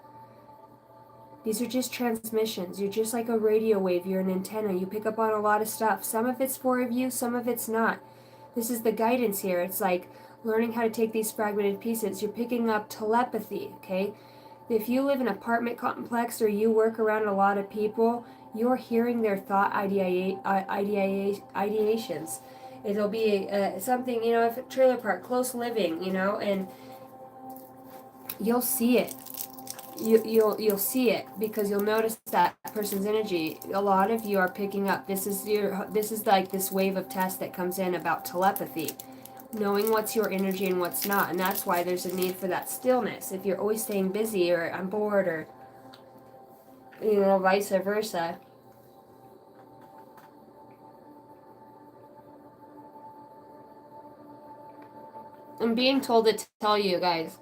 These are just transmissions. You're just like a radio wave. You're an antenna. You pick up on a lot of stuff. Some of it's for you, some of it's not. This is the guidance here. It's like learning how to take these fragmented pieces. You're picking up telepathy, okay? If you live in an apartment complex or you work around a lot of people, you're hearing their thought ideations. It'll be something, you know, if a trailer park, close living, you know, and you'll see it. You'll see it because you'll notice that person's energy. A lot of you are picking up. This is like this wave of tests that comes in about telepathy, knowing what's your energy and what's not, and that's why there's a need for that stillness. If you're always staying busy or I'm bored or vice versa. I'm being told to tell you guys.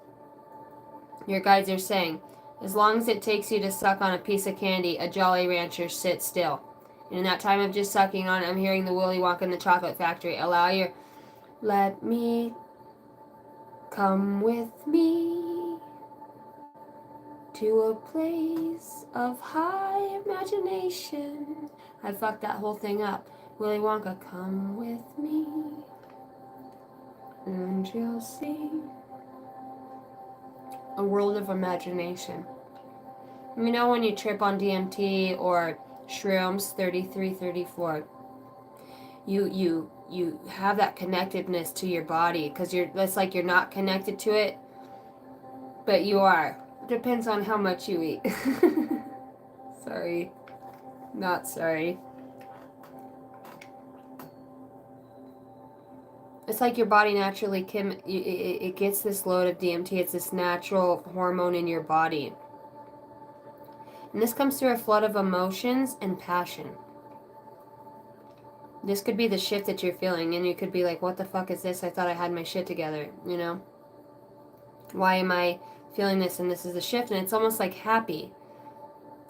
Your guides are saying, as long as it takes you to suck on a piece of candy, a Jolly Rancher, sit still. And in that time of just sucking on, I'm hearing the Willy Wonka in the Chocolate Factory. Let me, come with me to a place of high imagination. I fucked that whole thing up. Willy Wonka, come with me, and you'll see a world of imagination. You know when you trip on DMT or shrooms, 33, 34, you have that connectedness to your body because it's like you're not connected to it, but you are. Depends on how much you eat. Sorry. Not sorry. It's like your body naturally it gets this load of DMT. It's this natural hormone in your body. And this comes through a flood of emotions and passion. This could be the shift that you're feeling, and you could be like, what the fuck is this? I thought I had my shit together, you know? Why am I feeling this? And this is the shift, and it's almost like happy.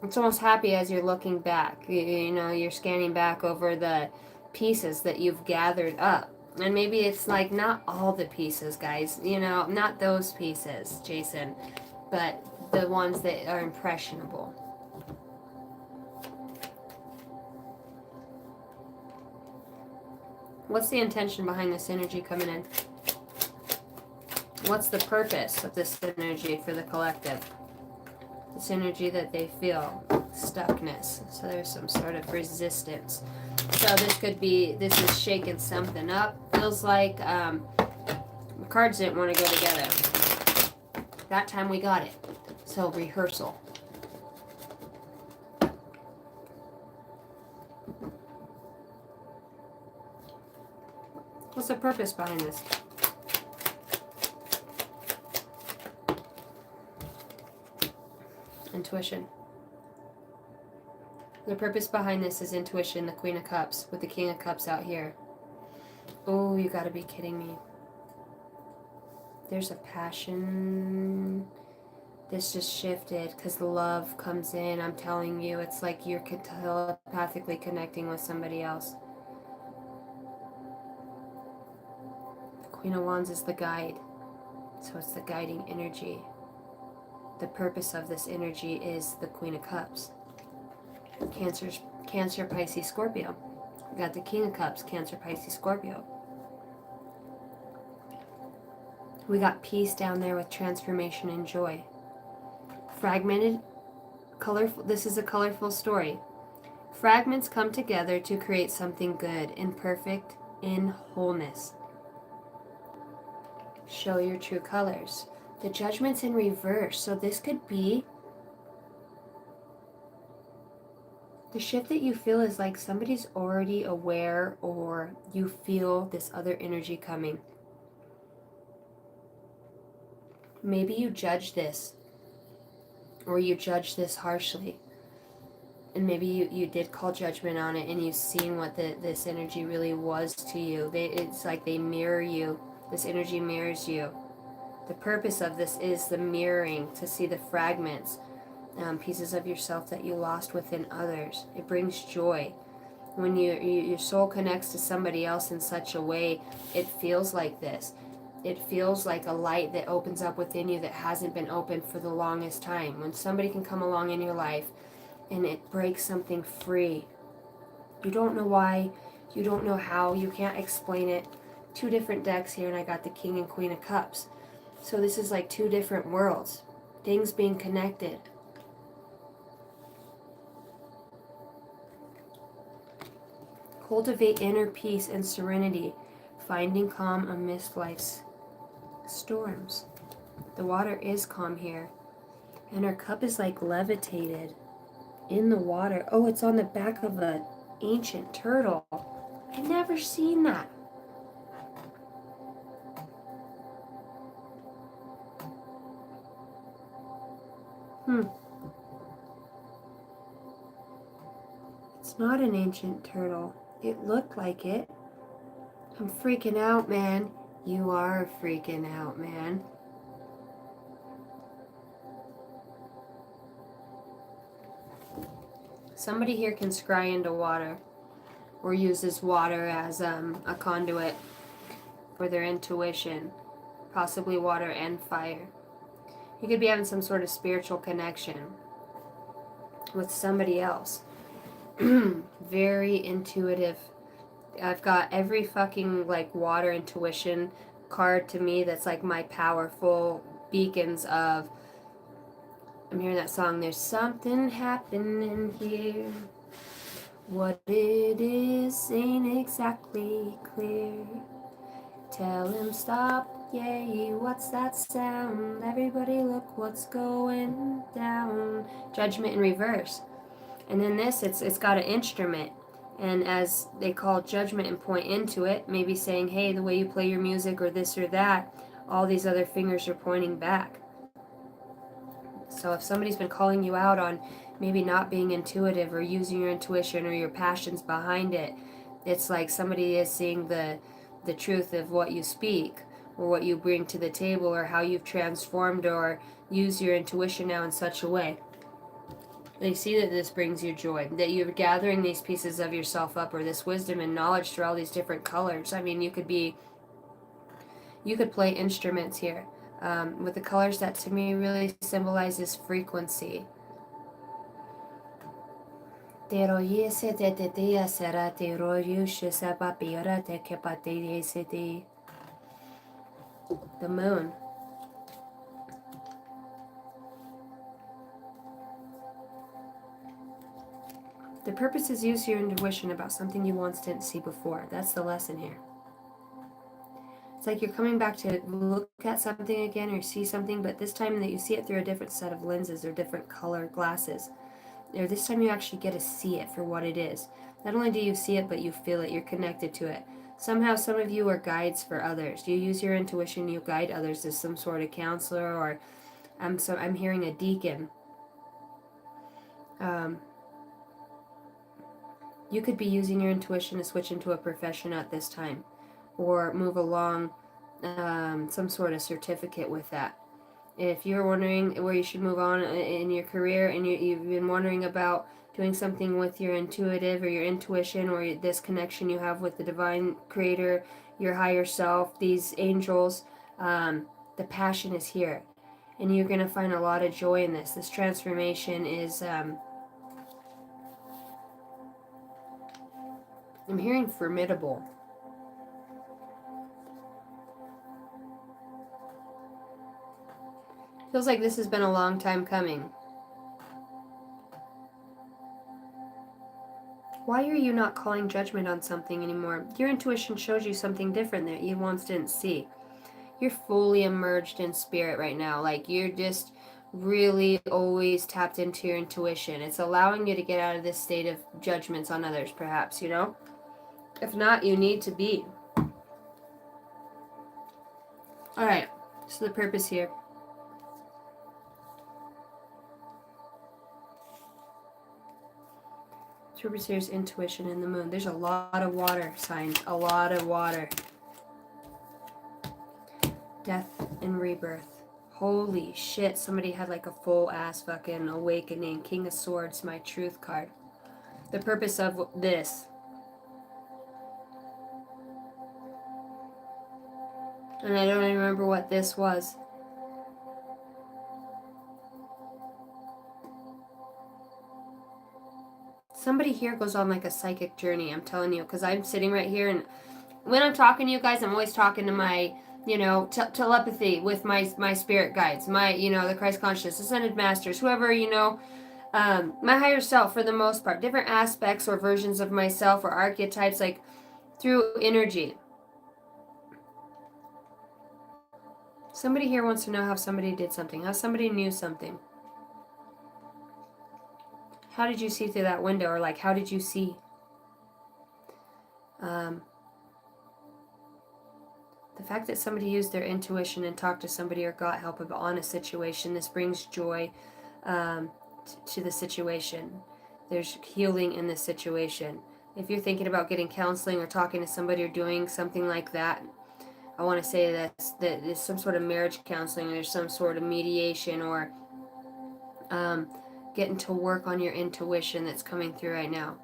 It's almost happy as you're looking back. You know, you're scanning back over the pieces that you've gathered up. And maybe it's like not all the pieces, guys. You know, not those pieces, Jason, but the ones that are impressionable. What's the intention behind this energy coming in? What's the purpose of this energy for the collective? This energy that they feel, stuckness. So there's some sort of resistance. So this could be, this is shaking something up. Feels like the cards didn't want to go together. That time we got it. So rehearsal. What's the purpose behind this? Intuition. The purpose behind this is intuition, the Queen of Cups, with the King of Cups out here. Oh, you gotta be kidding me. There's a passion. This just shifted because the love comes in. I'm telling you, it's like you're telepathically connecting with somebody else. The Queen of Wands is the guide. So it's the guiding energy. The purpose of this energy is the Queen of Cups. Cancer, Pisces, Scorpio. We got the King of Cups, Cancer, Pisces, Scorpio. We got peace down there with transformation and joy. Fragmented, colorful. This is a colorful story. Fragments come together to create something good and perfect in wholeness. Show your true colors. The Judgment's in reverse, so this could be the shift that you feel is like somebody's already aware, or you feel this other energy coming. Maybe you judge this, or you judge this harshly. And maybe you did call judgment on it, and you've seen what this energy really was to you. It's like they mirror you. This energy mirrors you. The purpose of this is the mirroring, to see the fragments, pieces of yourself that you lost within others. It brings joy. When your soul connects to somebody else in such a way, it feels like this. It feels like a light that opens up within you that hasn't been opened for the longest time. When somebody can come along in your life and it breaks something free. You don't know why, you don't know how, you can't explain it. Two different decks here, and I got the King and Queen of Cups. So this is like two different worlds, things being connected. Cultivate inner peace and serenity, finding calm amidst life's storms. The water is calm here, and our cup is like levitated in the water. Oh, it's on the back of an ancient turtle. I've never seen that. It's not an ancient turtle. It looked like it. I'm freaking out, man. You are freaking out, man. Somebody here can scry into water, or uses water as a conduit for their intuition, possibly water and fire. You could be having some sort of spiritual connection with somebody else. Very intuitive. I've got every fucking like water intuition card to me that's like my powerful beacons of, I'm hearing that song, there's something happening here. What it is ain't exactly clear. Tell him stop, yay, what's that sound? Everybody look what's going down. Judgment in reverse. And then this, it's got an instrument. And as they call judgment and point into it, maybe saying, hey, the way you play your music or this or that, all these other fingers are pointing back. So if somebody's been calling you out on maybe not being intuitive or using your intuition or your passions behind it, it's like somebody is seeing the truth of what you speak or what you bring to the table or how you've transformed or use your intuition now in such a way. They see that this brings you joy, that you're gathering these pieces of yourself up or this wisdom and knowledge through all these different colors. I mean, you could play instruments here. With the colors, that to me really symbolizes frequency. The moon. The purpose is use your intuition about something you once didn't see before. That's the lesson here. It's like you're coming back to look at something again or see something, but this time that you see it through a different set of lenses or different color glasses. Or this time you actually get to see it for what it is. Not only do you see it, but you feel it. You're connected to it. Somehow some of you are guides for others. You use your intuition, you guide others as some sort of counselor, or I'm hearing a deacon. You could be using your intuition to switch into a profession at this time, or move along some sort of certificate with that. If you're wondering where you should move on in your career and you've been wondering about doing something with your intuitive or your intuition or this connection you have with the divine creator, your higher self, these angels, the passion is here. And you're going to find a lot of joy in this. This transformation is, I'm hearing formidable. Feels like this has been a long time coming. Why are you not calling judgment on something anymore? Your intuition shows you something different that you once didn't see. You're fully immersed in spirit right now. Like you're just really always tapped into your intuition. It's allowing you to get out of this state of judgments on others, perhaps, you know? If not, you need to be. Alright, so the purpose here. Purpose here is intuition in the moon. There's a lot of water signs. A lot of water. Death and rebirth. Holy shit, somebody had like a full ass fucking awakening. King of Swords, my truth card. The purpose of this. And I don't even remember what this was. Somebody here goes on like a psychic journey, I'm telling you, because I'm sitting right here and when I'm talking to you guys, I'm always talking to my, you know, telepathy with my spirit guides, my, you know, the Christ consciousness, ascended masters, whoever, you know, my higher self for the most part, different aspects or versions of myself or archetypes, like through energy. Somebody here wants to know how somebody did something, how somebody knew something. How did you see through that window? Or like, how did you see? The fact that somebody used their intuition and talked to somebody or got help on a situation, this brings joy to the situation. There's healing in this situation. If you're thinking about getting counseling or talking to somebody or doing something like that, I want to say that there's some sort of marriage counseling, or there's some sort of mediation, or getting to work on your intuition that's coming through right now.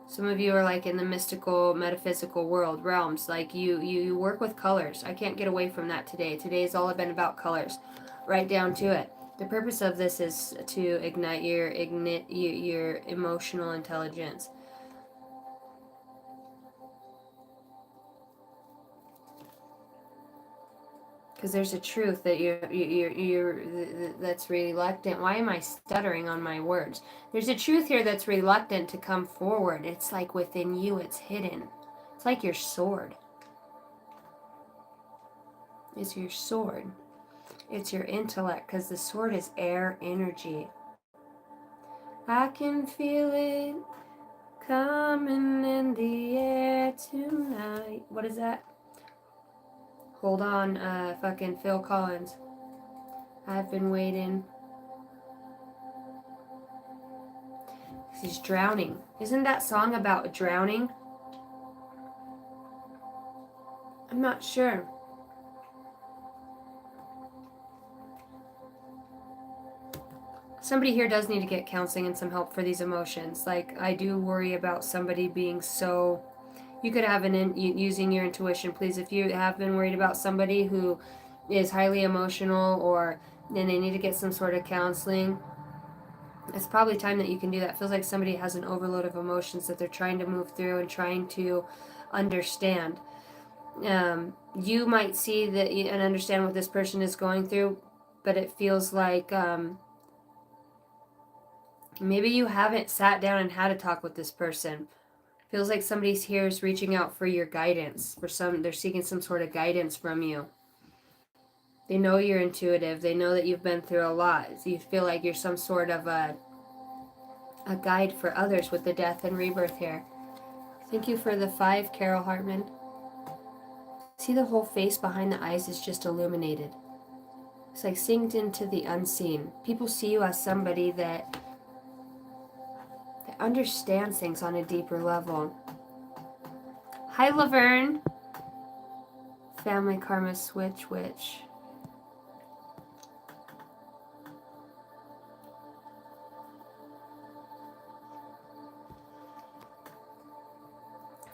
Some of you are like in the mystical, metaphysical world, realms. Like you work with colors. I can't get away from that today. Today's all been about colors, right down to it. The purpose of this is to ignite your emotional intelligence. Because there's a truth that you're that's reluctant. Why am I stuttering on my words? There's a truth here that's reluctant to come forward. It's like within you, it's hidden. It's like your sword. It's your sword. It's your intellect, because the sword is air energy. I can feel it Coming in the air tonight. What is that? Hold on, fucking Phil Collins. I've been waiting. He's drowning. Isn't that song about drowning? I'm not sure. Somebody here does need to get counseling and some help for these emotions. Like, I do worry about somebody being so... You could have using your intuition, please. If you have been worried about somebody who is highly emotional or then they need to get some sort of counseling, it's probably time that you can do that. It feels like somebody has an overload of emotions that they're trying to move through and trying to understand. You might see that and understand what this person is going through, but it feels like maybe you haven't sat down and had a talk with this person. Feels like somebody's here is reaching out for your guidance. They're seeking some sort of guidance from you. They know you're intuitive. They know that you've been through a lot. So you feel like you're some sort of a guide for others with the death and rebirth here. Thank you for the 5, Carol Hartman. See, the whole face behind the eyes is just illuminated. It's like synced into the unseen. People see you as somebody that understands things on a deeper level. Hi, Laverne. Family karma switch witch.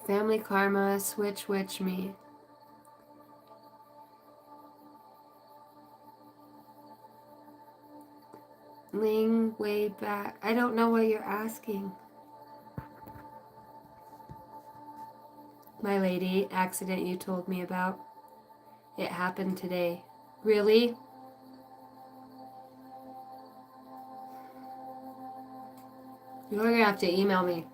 Family karma switch witch me. Ling way back. I don't know what you're asking. My lady, accident you told me about. It happened today. Really? You're gonna have to email me.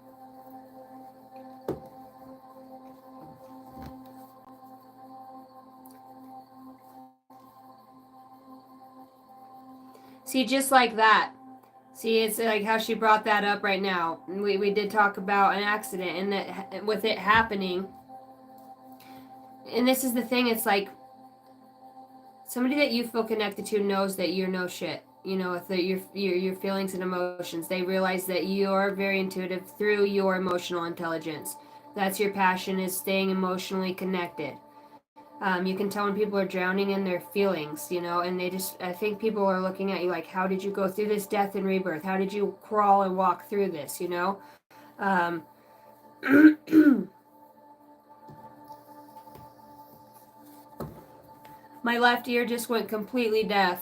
See, just like that. See, it's like how she brought that up right now. We did talk about an accident and that with it happening. And this is the thing, it's like somebody that you feel connected to knows that you're no shit. You know, with your feelings and emotions. They realize that you are very intuitive through your emotional intelligence. That's your passion, is staying emotionally connected. You can tell when people are drowning in their feelings, you know, and I think people are looking at you like, how did you go through this death and rebirth? How did you crawl and walk through this, you know? My left ear just went completely deaf.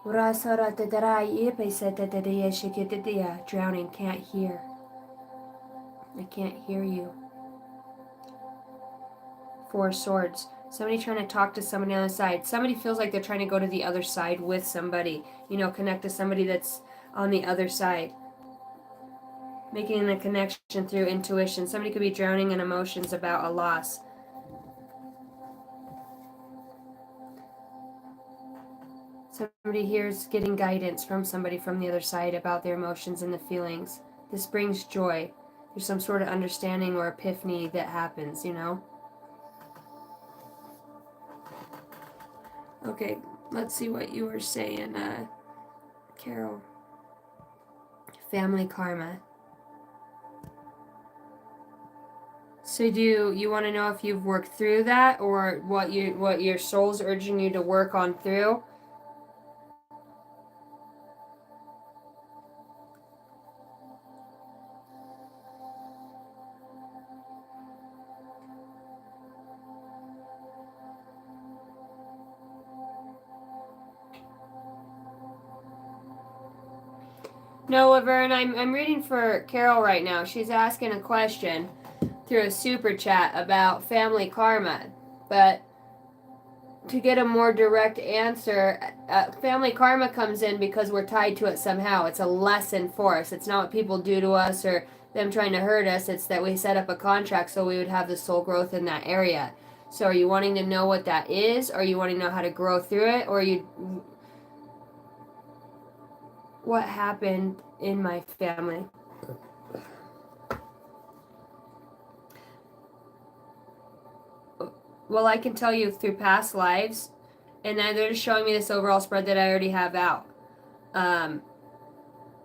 Drowning, can't hear. I can't hear you. 4 swords. Somebody trying to talk to somebody on the side. Somebody feels like they're trying to go to the other side with somebody. You know, connect to somebody that's on the other side. Making a connection through intuition. Somebody could be drowning in emotions about a loss. Somebody here is getting guidance from somebody from the other side about their emotions and the feelings. This brings joy. There's some sort of understanding or epiphany that happens, you know? Okay, let's see what you were saying, Carol. Family karma. So do you want to know if you've worked through that or what your soul's urging you to work on through? No, Laverne, I'm reading for Carol right now. She's asking a question through a super chat about family karma. But to get a more direct answer, family karma comes in because we're tied to it somehow. It's a lesson for us. It's not what people do to us or them trying to hurt us. It's that we set up a contract so we would have the soul growth in that area. So are you wanting to know what that is? Or are you wanting to know how to grow through it? Or are you... what happened in my family. Well, I can tell you through past lives, and then they're just showing me this overall spread that I already have out.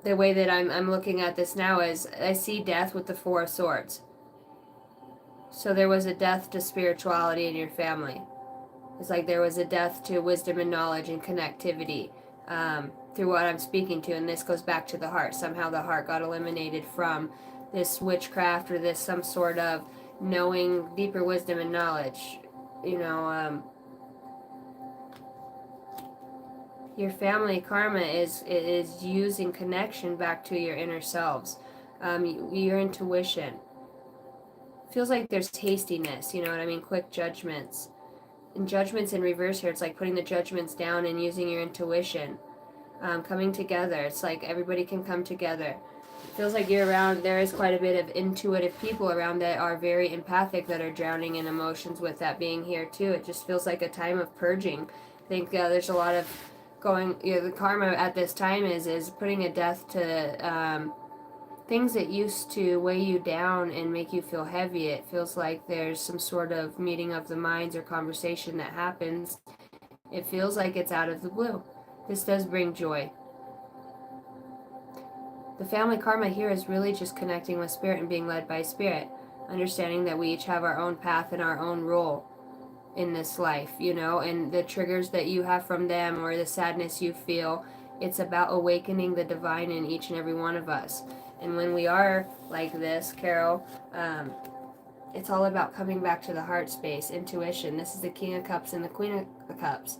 The way that I'm looking at this now is I see death with the Four of Swords. So there was a death to spirituality in your family. It's like there was a death to wisdom and knowledge and connectivity through what I'm speaking to, and this goes back to the heart. Somehow the heart got eliminated from this witchcraft or this some sort of knowing deeper wisdom and knowledge. You know, your family karma is using connection back to your inner selves, your intuition. Feels like there's hastiness, you know what I mean? Quick judgments. And judgments in reverse here, it's like putting the judgments down and using your intuition. Coming together. It's like everybody can come together. It feels like you're around, there is quite a bit of intuitive people around that are very empathic, that are drowning in emotions with that being here too. It just feels like a time of purging. I think there's a lot of going, the karma at this time is putting a death to things that used to weigh you down and make you feel heavy. It feels like there's some sort of meeting of the minds or conversation that happens. It feels like it's out of the blue. This does bring joy. The family karma here is really just connecting with spirit and being led by spirit, understanding that we each have our own path and our own role in this life, you know, and the triggers that you have from them or the sadness you feel, it's about awakening the divine in each and every one of us. And when we are like this, Carol, it's all about coming back to the heart space, intuition. This is the King of Cups and the Queen of Cups.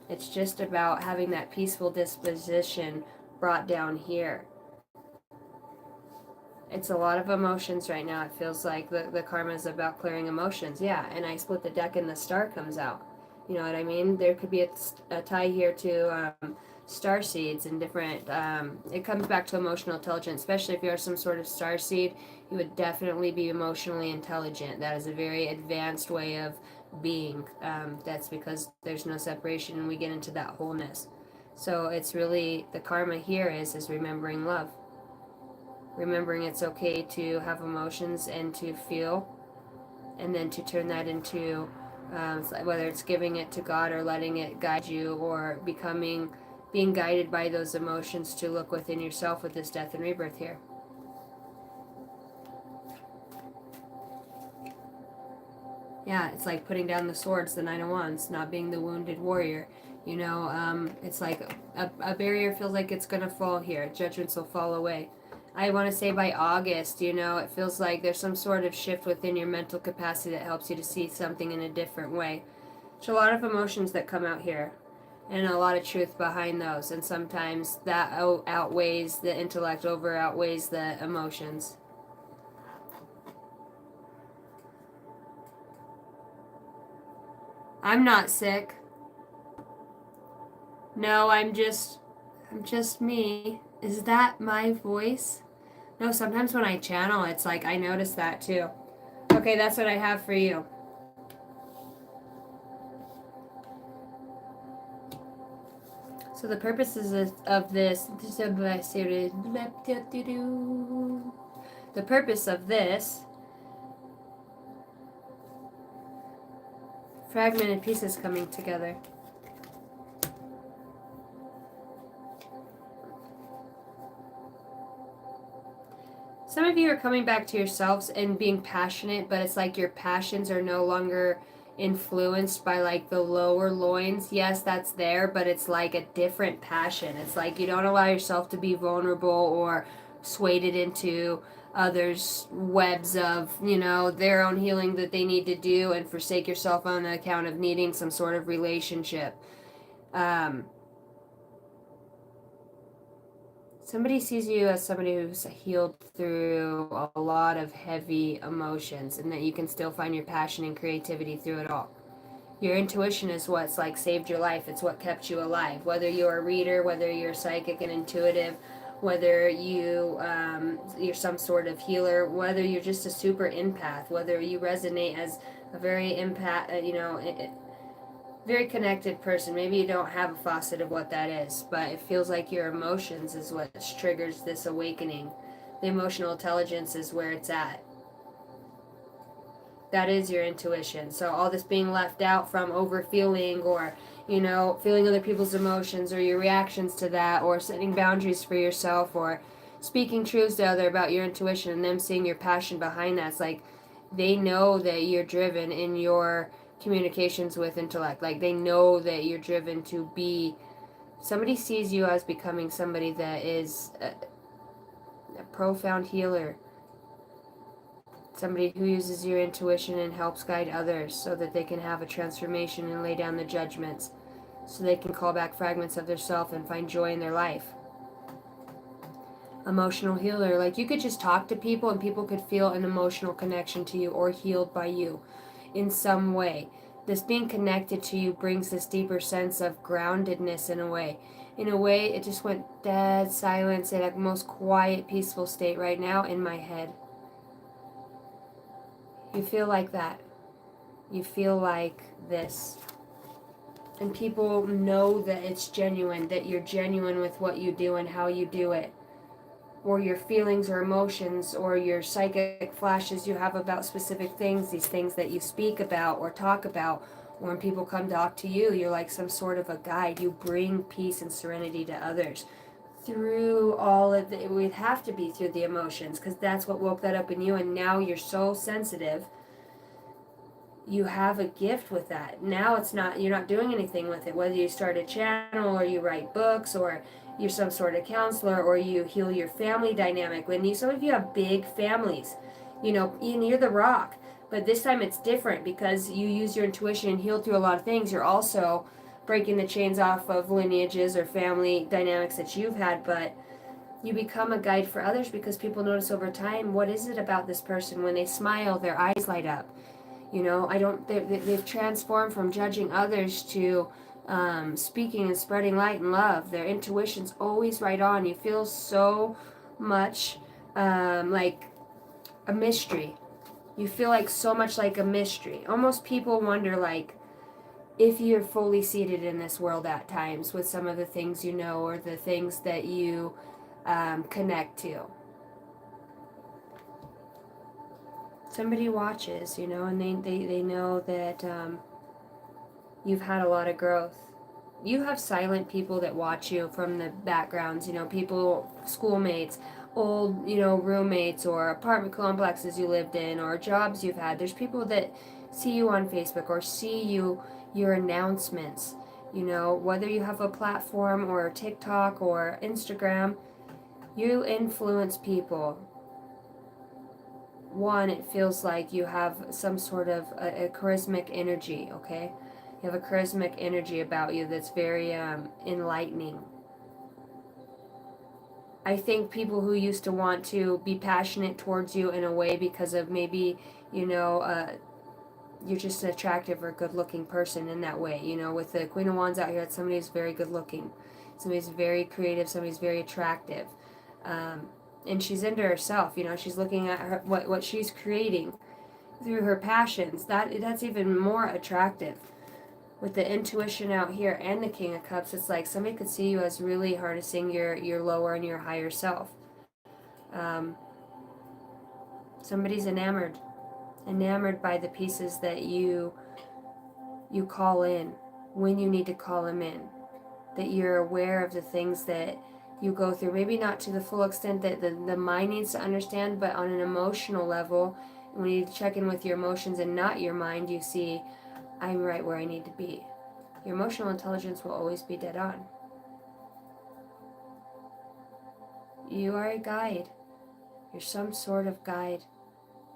It's just about having that peaceful disposition brought down here. It's a lot of emotions right now. It feels like the karma is about clearing emotions. Yeah, and I split the deck and the star comes out. You know what I mean? There could be a tie here to star seeds and different. It comes back to emotional intelligence, especially if you're some sort of star seed. You would definitely be emotionally intelligent. That is a very advanced way of being. That's because there's no separation and we get into that wholeness. So it's really the karma here is remembering love. Remembering it's okay to have emotions and to feel, and then to turn that into whether it's giving it to God or letting it guide you, or being guided by those emotions to look within yourself with this death and rebirth here. Yeah, it's like putting down the swords, the Nine of Wands, not being the wounded warrior. You know, it's like a barrier feels like it's going to fall here. Judgments will fall away. I want to say by August, you know, it feels like there's some sort of shift within your mental capacity that helps you to see something in a different way. There's a lot of emotions that come out here, and a lot of truth behind those. And sometimes that outweighs the intellect, outweighs the emotions. I'm not sick. No, I'm just me. Is that my voice? No, sometimes when I channel, it's like I notice that too. Okay, that's what I have for you. So the purposes of this, the purpose of this, fragmented pieces coming together. Some of you are coming back to yourselves and being passionate, but it's like your passions are no longer influenced by like the lower loins. Yes, that's there, but it's like a different passion. It's like you don't allow yourself to be vulnerable or swayed into others' webs of, you know, their own healing that they need to do, and forsake yourself on account of needing some sort of relationship. Somebody sees you as somebody who's healed through a lot of heavy emotions, and that you can still find your passion and creativity through it all. Your intuition is what's like saved your life. It's what kept you alive. Whether you're a reader, whether you're psychic and intuitive, whether you're some sort of healer, whether you're just a super empath, whether you resonate as a very empath, Very connected person. Maybe you don't have a faucet of what that is, but it feels like your emotions is what triggers this awakening. The emotional intelligence is where it's at. That is your intuition. So all this being left out from overfeeling or, feeling other people's emotions or your reactions to that or setting boundaries for yourself or speaking truths to other about your intuition and them seeing your passion behind that. It's like they know that you're driven in your communications with intellect. Like they know that you're driven to be, somebody sees you as becoming somebody that is a profound healer, somebody who uses your intuition and helps guide others so that they can have a transformation and lay down the judgments so they can call back fragments of their self and find joy in their life. Emotional healer, like you could just talk to people and people could feel an emotional connection to you or healed by you in some way. This being connected to you brings this deeper sense of groundedness in a way. In a way, it just went dead silence in a most quiet, peaceful state right now in my head. You feel like that. You feel like this. And people know that it's genuine, that you're genuine with what you do and how you do it. Or your feelings or emotions or your psychic flashes you have about specific things, these things that you speak about or talk about. When people come talk to you, you're like some sort of a guide. You bring peace and serenity to others through all of it would have to be through the emotions because that's what woke that up in you, and now you're so sensitive. You have a gift with that. Now you're not doing anything with it, whether you start a channel or you write books or you're some sort of counselor or you heal your family dynamic. Some of you have big families, you're the rock, but this time it's different because you use your intuition and heal through a lot of things. You're also breaking the chains off of lineages or family dynamics that you've had, but you become a guide for others because people notice over time, what is it about this person? When they smile, their eyes light up. They've transformed from judging others to speaking and spreading light and love. Their intuition's always right on. You feel so much like a mystery. You feel like so much like a mystery. Almost people wonder like if you're fully seated in this world at times with some of the things or the things that you connect to. Somebody watches, and they know that you've had a lot of growth. You have silent people that watch you from the backgrounds, people, schoolmates, old, roommates or apartment complexes you lived in or jobs you've had. There's people that see you on Facebook or see your announcements, whether you have a platform or TikTok or Instagram, you influence people. One, it feels like you have some sort of a charismatic energy, okay? You have a charismatic energy about you that's very enlightening. I think people who used to want to be passionate towards you in a way because of maybe, you're just an attractive or good-looking person in that way. With the Queen of Wands out here, it's somebody who's very good-looking. Somebody's very creative, somebody's very attractive. And she's into herself, she's looking at her, what she's creating through her passions. That's even more attractive. With the intuition out here and the King of Cups, it's like somebody could see you as really harnessing your lower and your higher self. Somebody's enamored by the pieces that you call in when you need to call them in. That you're aware of the things that you go through, maybe not to the full extent that the mind needs to understand, but on an emotional level, when you check in with your emotions and not your mind, you see, I'm right where I need to be. Your emotional intelligence will always be dead on. You are a guide. You're some sort of guide.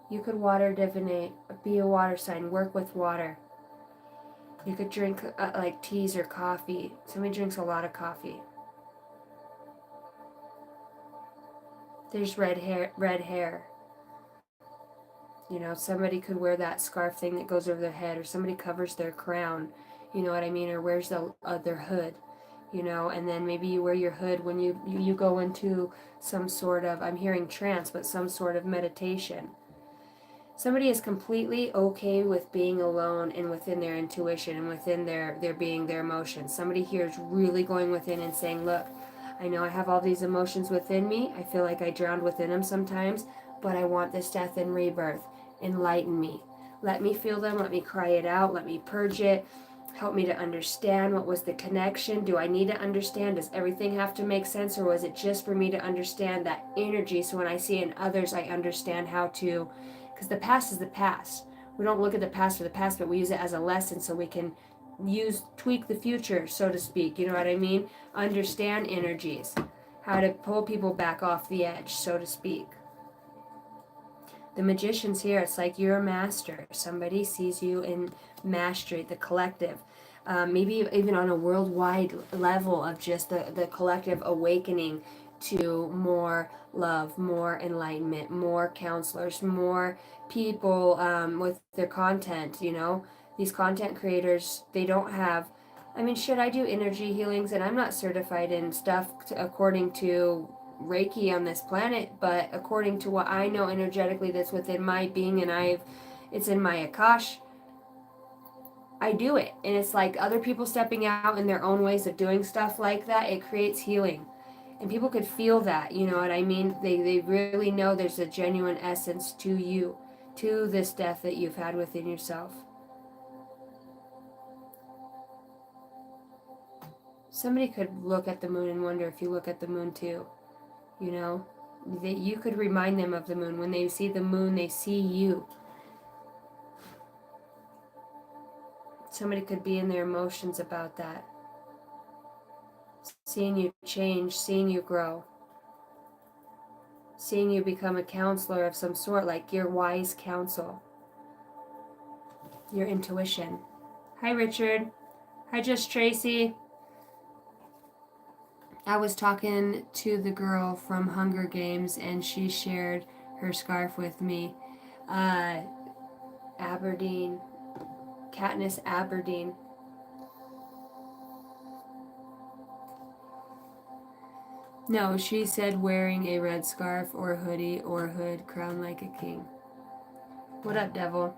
You could water divinate, be a water sign, work with water. You could drink like teas or coffee. Somebody drinks a lot of coffee. There's red hair. Somebody could wear that scarf thing that goes over their head, or somebody covers their crown, you know what I mean, or wears their hood, and then maybe you wear your hood when you go into some sort of, I'm hearing trance, but some sort of meditation. Somebody is completely okay with being alone and within their intuition and within their being, their emotions. Somebody here is really going within and saying, look, I know I have all these emotions within me. I feel like I drown within them sometimes, but I want this death and rebirth. Enlighten me. Let me feel them. Let me cry it out. Let me purge it. Help me to understand what was the connection. Do I need to understand? Does everything have to make sense, or was it just for me to understand that energy so when I see it in others, I understand how to, because the past is the past. We don't look at the past for the past, but we use it as a lesson so we can tweak the future, so to speak. You know what I mean? Understand energies, how to pull people back off the edge, so to speak. The magician's here. It's like you're a master. Somebody sees you in mastery, the collective. Maybe even on a worldwide level of just the collective awakening to more love, more enlightenment, more counselors, more people with their content, you know. These content creators, they don't have, I mean, should I do energy healings? And I'm not certified in stuff according to Reiki on this planet, but according to what I know energetically that's within my being and it's in my Akash, I do it. And it's like other people stepping out in their own ways of doing stuff like that, it creates healing. And people could feel that, you know what I mean? They really know there's a genuine essence to you, to this death that you've had within yourself. Somebody could look at the moon and wonder if you look at the moon too, you know? That you could remind them of the moon. When they see the moon, they see you. Somebody could be in their emotions about that. Seeing you change, seeing you grow. Seeing you become a counselor of some sort, like your wise counsel. Your intuition. Hi, Richard. Hi, Just Tracy. I was talking to the girl from Hunger Games, and she shared her scarf with me. Aberdeen. Katniss Aberdeen. No, she said wearing a red scarf or hoodie or hood crowned like a king. What up, devil?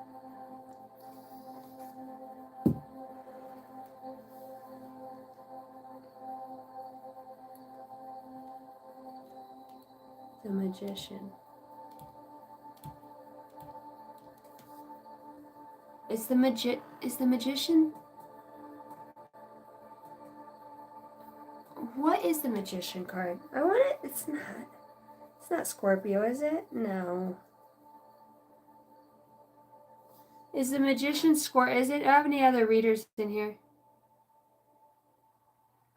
The magician. Is the magician? What is the magician card? I want it. It's not Scorpio, is it? No. Is the magician Scorpio? Is it? Do I have any other readers in here?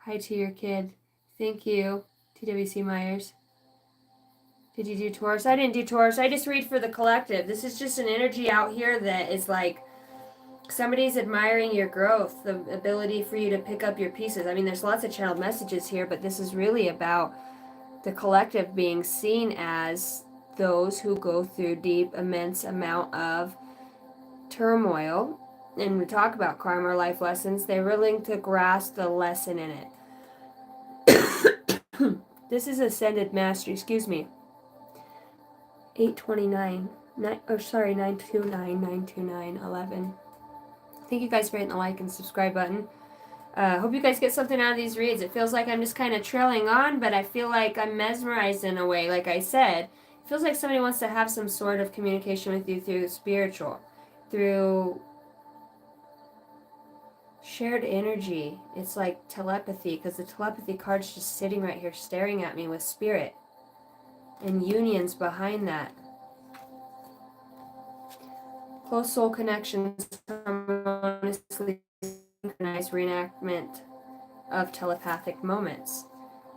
Hi to your kid. Thank you, TWC Myers. Did you do Taurus? I didn't do Taurus. I just read for the collective. This is just an energy out here that is like somebody's admiring your growth, the ability for you to pick up your pieces. I mean, there's lots of channeled messages here, but this is really about the collective being seen as those who go through deep, immense amount of turmoil. And we talk about karma or life lessons. They're willing to grasp the lesson in it. This is Ascended Mastery, excuse me. 829. 929 Thank you guys for hitting the like and subscribe button. Hope you guys get something out of these reads. It feels like I'm just kind of trailing on, but I feel like I'm mesmerized in a way. Like I said, it feels like somebody wants to have some sort of communication with you through spiritual, through shared energy. It's like telepathy, because the telepathy card's just sitting right here staring at me with spirit. And unions behind that. Close soul connections, harmoniously synchronized reenactment of telepathic moments.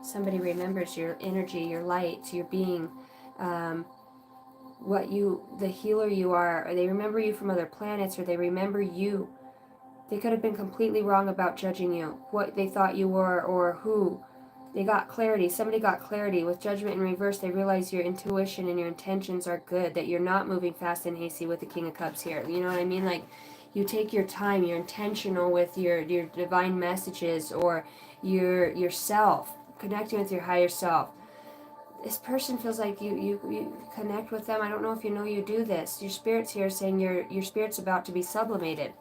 Somebody remembers your energy, your light, your being, the healer you are, or they remember you from other planets, or they remember you. They could have been completely wrong about judging you, what they thought you were, or who. They got clarity. Somebody got clarity. With judgment in reverse, they realize your intuition and your intentions are good, that you're not moving fast and hasty with the King of Cups here. You know what I mean? Like, you take your time, you're intentional with your divine messages or yourself, connecting with your higher self. this person feels like you connect with them. I don't know if you know you do this. Your spirit's here saying your spirit's about to be sublimated.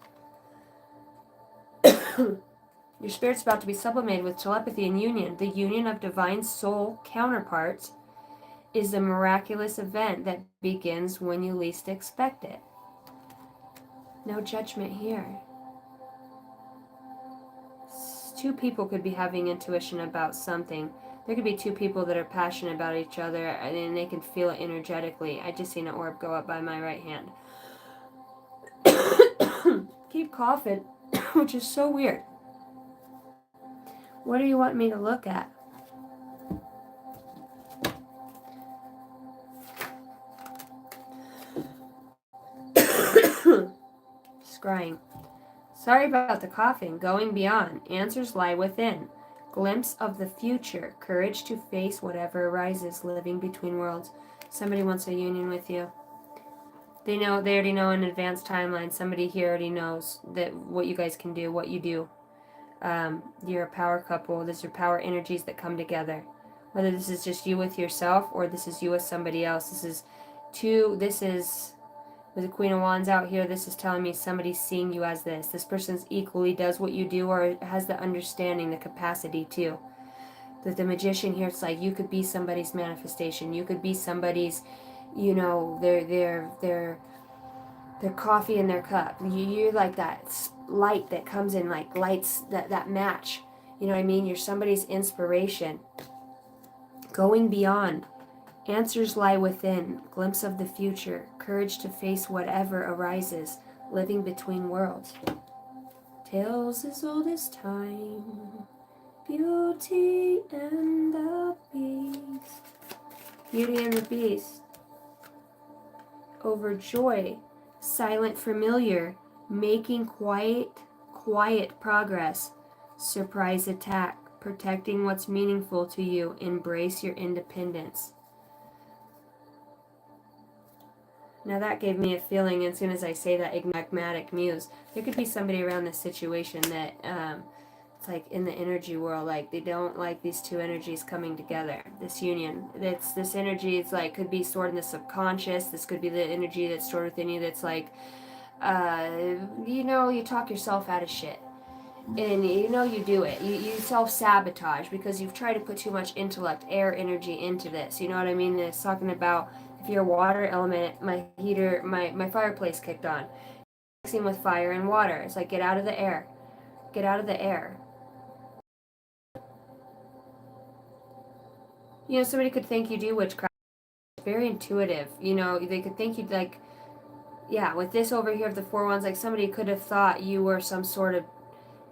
Your spirit's about to be sublimated with telepathy and union. The union of divine soul counterparts is a miraculous event that begins when you least expect it. No judgment here. Two people could be having intuition about something. There could be two people that are passionate about each other and they can feel it energetically. I just seen an orb go up by my right hand. Keep coughing, which is so weird. What do you want me to look at? Scrying. Sorry about the coughing. Going beyond. Answers lie within. Glimpse of the future. Courage to face whatever arises. Living between worlds. Somebody wants a union with you. They already know in advanced timeline. Somebody here already knows that what you guys can do, what you do. You're a power couple. These are power energies that come together. Whether this is just you with yourself or this is you with somebody else. This is with the Queen of Wands out here, this is telling me somebody's seeing you as this. This person's equally does what you do or has the understanding, the capacity to. With the Magician here, it's like you could be somebody's manifestation. You could be somebody's, their coffee in their cup. You're like that light that comes in, like lights that match. You know what I mean? You're somebody's inspiration. Going beyond. Answers lie within. Glimpse of the future. Courage to face whatever arises. Living between worlds. Tales as old as time. Beauty and the Beast. Beauty and the Beast. Overjoy. Silent familiar. Making quiet progress. Surprise attack. Protecting what's meaningful to you. Embrace your independence. Now that gave me a feeling, as soon as I say that, enigmatic muse. There could be somebody around this situation that, it's like in the energy world, like they don't like these two energies coming together, this union. This energy is like, could be stored in the subconscious. This could be the energy that's stored within you that's like, you talk yourself out of shit. And you do it. You self-sabotage because you've tried to put too much intellect, air energy into this. You know what I mean? It's talking about, if you're a water element, my heater, my fireplace kicked on. Mixing with fire and water. It's like, get out of the air. Get out of the air. Somebody could think you do witchcraft. It's very intuitive. They could think you'd like, yeah, with this over here of the four wands, like somebody could have thought you were some sort of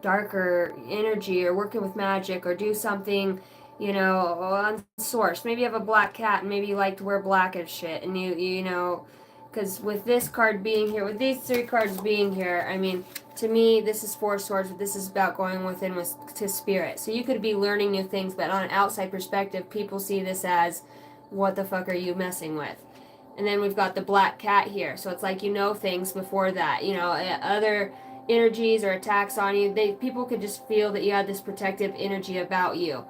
darker energy or working with magic or do something, on source. Maybe you have a black cat and maybe you like to wear black and shit. And because with this card being here, with these three cards being here, I mean, to me, this is Four Swords, but this is about going within to spirit. So you could be learning new things, but on an outside perspective, people see this as, what the fuck are you messing with? And then we've got the black cat here. So it's like things before that. Other energies or attacks on you, people could just feel that you had this protective energy about you.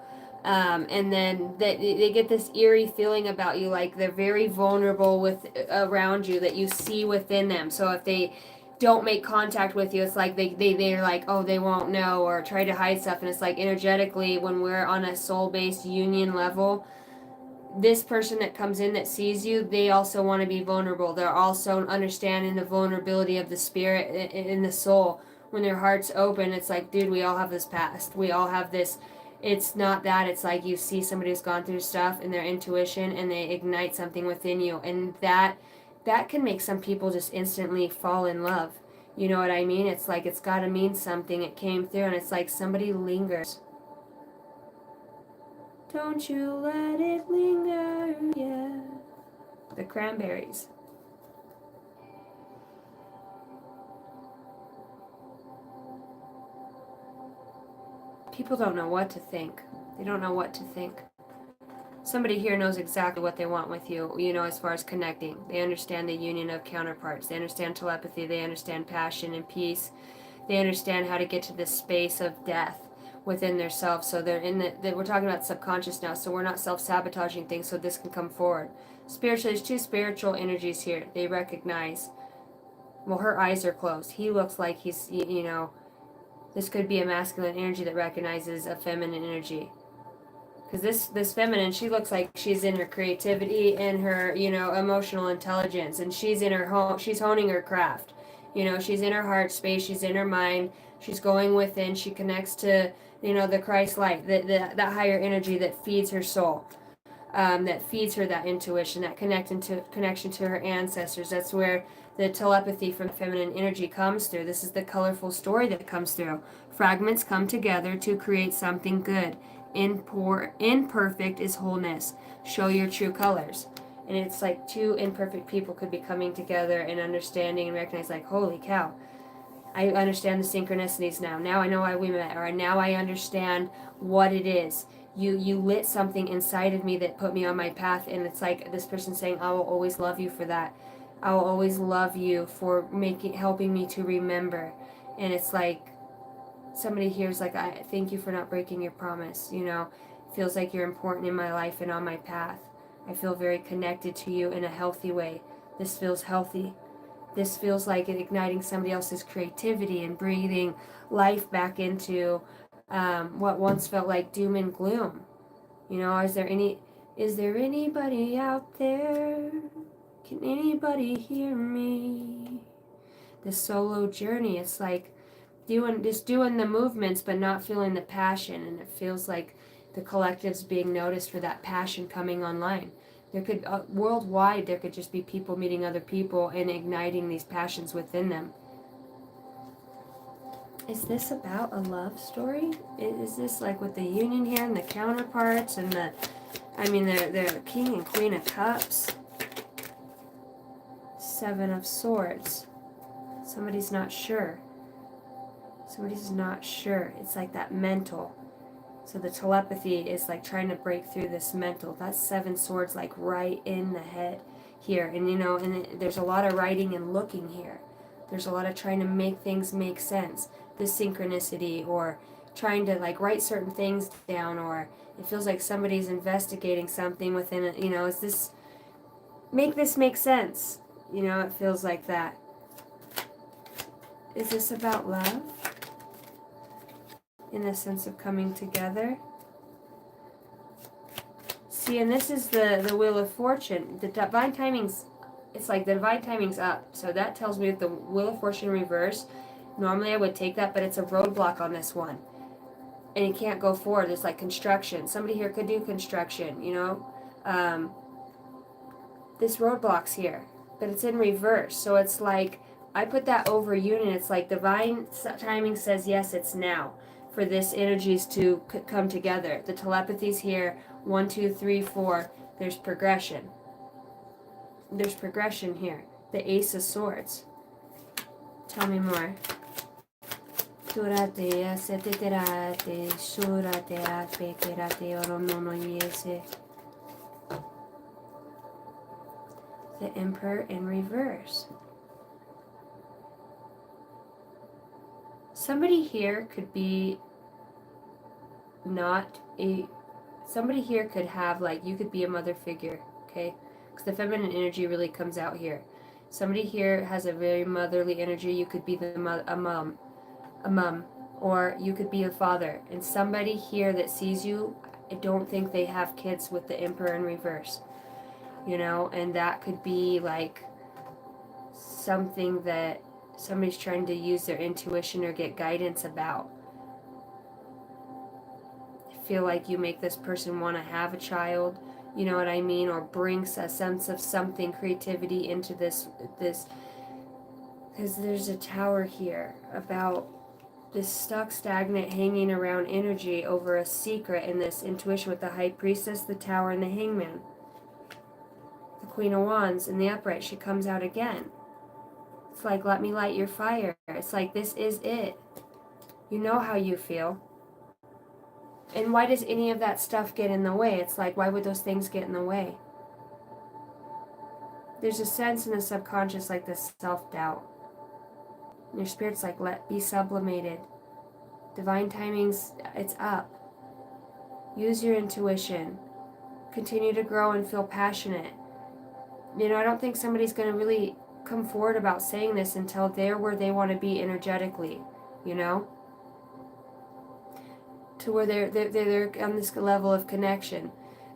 And then they get this eerie feeling about you, like they're very vulnerable with around you, that you see within them. So if they don't make contact with you, it's like they're like, oh, they won't know, or try to hide stuff. And it's like, energetically, when we're on a soul-based union level, this person that comes in that sees you, they also want to be vulnerable. They're also understanding the vulnerability of the spirit in the soul. When their heart's open, it's like, dude, we all have this past. We all have this. It's not that. It's like you see somebody who's gone through stuff and their intuition, and they ignite something within you. And that can make some people just instantly fall in love. You know what I mean? It's like, it's got to mean something. It came through, and it's like somebody lingers. Don't you let it linger, yeah. The Cranberries. People don't know what to think. They don't know what to think. Somebody here knows exactly what they want with you, as far as connecting. They understand the union of counterparts. They understand telepathy. They understand passion and peace. They understand how to get to this space of death within their self. So they're in we're talking about subconscious now, so we're not self-sabotaging things, so this can come forward. Spiritually, there's two spiritual energies here. They recognize, well, her eyes are closed. He looks like he's, this could be a masculine energy that recognizes a feminine energy. Because this feminine, she looks like she's in her creativity and her, emotional intelligence, and she's in her home, she's honing her craft. She's in her heart space, she's in her mind, she's going within, she connects to, the Christ light, that higher energy that feeds her soul, that feeds her that intuition, that connection to her ancestors. That's where the telepathy from feminine energy comes through. This is the colorful story that comes through. Fragments come together to create something good. Imperfect is wholeness. Show your true colors. And it's like two imperfect people could be coming together and understanding and recognize, like, holy cow, I understand the synchronicities now. Now I know why we met, or now I understand what it is. You lit something inside of me that put me on my path, and it's like this person saying, I will always love you for that. I will always love you for helping me to remember. And it's like somebody here is like, I thank you for not breaking your promise. Feels like you're important in my life and on my path. I feel very connected to you in a healthy way. This feels healthy. This feels like it igniting somebody else's creativity and breathing life back into what once felt like doom and gloom. Is there anybody out there? Can anybody hear me? This solo journey, it's like doing the movements but not feeling the passion, and it feels like the collective's being noticed for that passion coming online. There could worldwide there could just be people meeting other people and igniting these passions within them. Is this about a love story? Is this like with the union here and the counterparts and the King and Queen of Cups, Seven of Swords? Somebody's not sure. It's like that mental. So the telepathy is like trying to break through this mental. That's Seven Swords, like right in the head here. And there's a lot of writing and looking here. There's a lot of trying to make things make sense. This synchronicity, or trying to like write certain things down, or it feels like somebody's investigating something within it. Is this make sense? It feels like that. Is this about love? In the sense of coming together. See, and this is the Wheel of Fortune. The divine timing's, it's like the divine timing's up. So that tells me that the Wheel of Fortune reverse, normally I would take that, but it's a roadblock on this one. And you can't go forward. There's like construction. Somebody here could do construction, this roadblock's here, but it's in reverse. So it's like, I put that over union. It's like divine timing says, yes, it's now for this energies to come together. The telepathy's here. 1, 2, 3, 4. There's progression. There's progression here. The Ace of Swords. Tell me more. The Emperor in reverse. Somebody here could be somebody here could have, like, you could be a mother figure, okay? Because the feminine energy really comes out here. Somebody here has a very motherly energy. You could be a mom, or you could be a father. And somebody here that sees you, I don't think they have kids with the Emperor in reverse, and that could be like something that somebody's trying to use their intuition or get guidance about. I feel like you make this person want to have a child, you know what I mean, or brings a sense of something, creativity into this, because there's a Tower here about this stuck, stagnant, hanging around energy over a secret in this intuition with the High Priestess, the Tower, and the Hangman. The Queen of Wands in the upright, she comes out again. It's like, let me light your fire. It's like, this is it. You know how you feel. And why does any of that stuff get in the way? It's like, why would those things get in the way? There's a sense in the subconscious, like this self-doubt. Your spirit's like, be sublimated. Divine timing's, it's up. Use your intuition. Continue to grow and feel passionate. You know, I don't think somebody's going to really come forward about saying this until they're where they want to be energetically, you know? To where they're on this level of connection.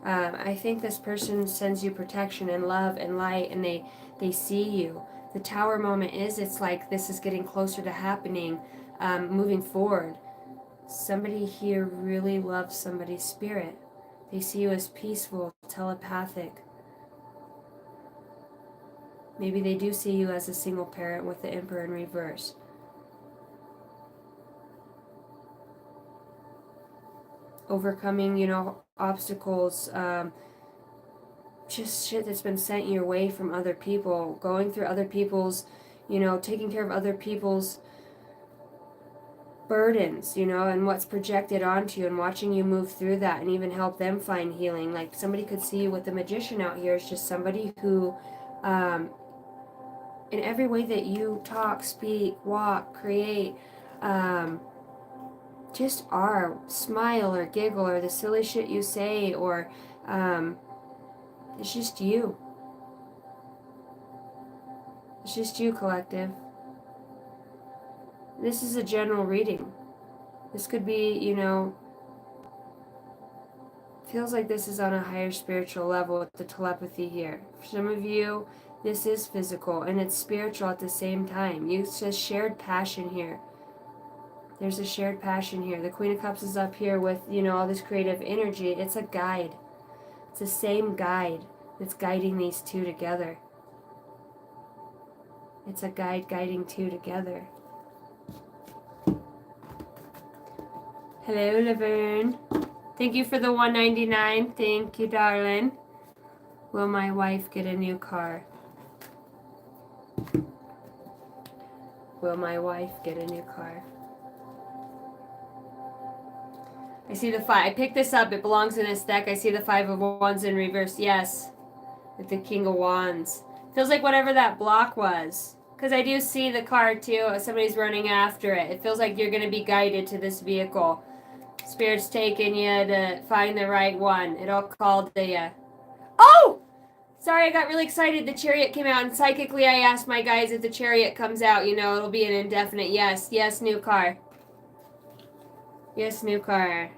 I think this person sends you protection and love and light, and they see you. The tower moment is, it's like this is getting closer to happening, moving forward. Somebody here really loves somebody's spirit. They see you as peaceful, telepathic. Maybe they do see you as a single parent with the Emperor in reverse. Overcoming, you know, obstacles, just shit that's been sent your way from other people, going through other people's, you know, taking care of other people's burdens, you know, and what's projected onto you, and watching you move through that and even help them find healing. Like somebody could see you with the Magician out here is just somebody who, in every way that you talk, speak, walk, create, just are, smile or giggle or the silly shit you say, or it's just you. It's just you, collective. This is a general reading. This could be, you know, feels like this is on a higher spiritual level with the telepathy here. For some of you, this is physical and it's spiritual at the same time. It's a shared passion here. There's a shared passion here. The Queen of Cups is up here with, you know, all this creative energy. It's a guide. It's the same guide that's guiding these two together. It's a guide guiding two together. Hello, Laverne. Thank you for the $1.99. Thank you, darling. Will my wife get a new car? Will my wife get a new car? I see the 5. I picked this up. It belongs in this deck. I see the 5 of Wands in reverse. Yes. With the King of Wands. Feels like whatever that block was. Because I do see the car too. Somebody's running after it. It feels like you're going to be guided to this vehicle. Spirit's taking you to find the right one. It all called to you. Oh! Sorry, I got really excited. The Chariot came out, and psychically I asked my guys if the Chariot comes out, you know, it'll be an indefinite yes. Yes, new car. Yes, new car.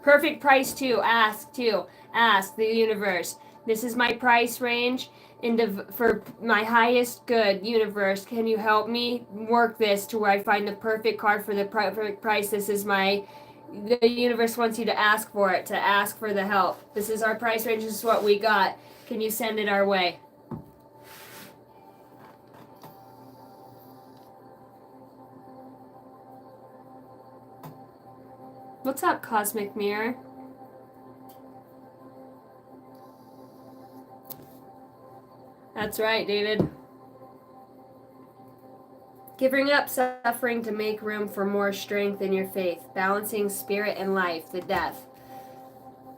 Perfect price too. Ask too. Ask the universe. This is my price range. For my highest good, universe, can you help me work this to where I find the perfect car for the perfect price? This is the universe wants you to ask for it, to ask for the help. This is our price range. This is what we got. Can you send it our way? What's up, Cosmic Mirror? That's right, David. Giving up suffering to make room for more strength in your faith. Balancing spirit and life, the death.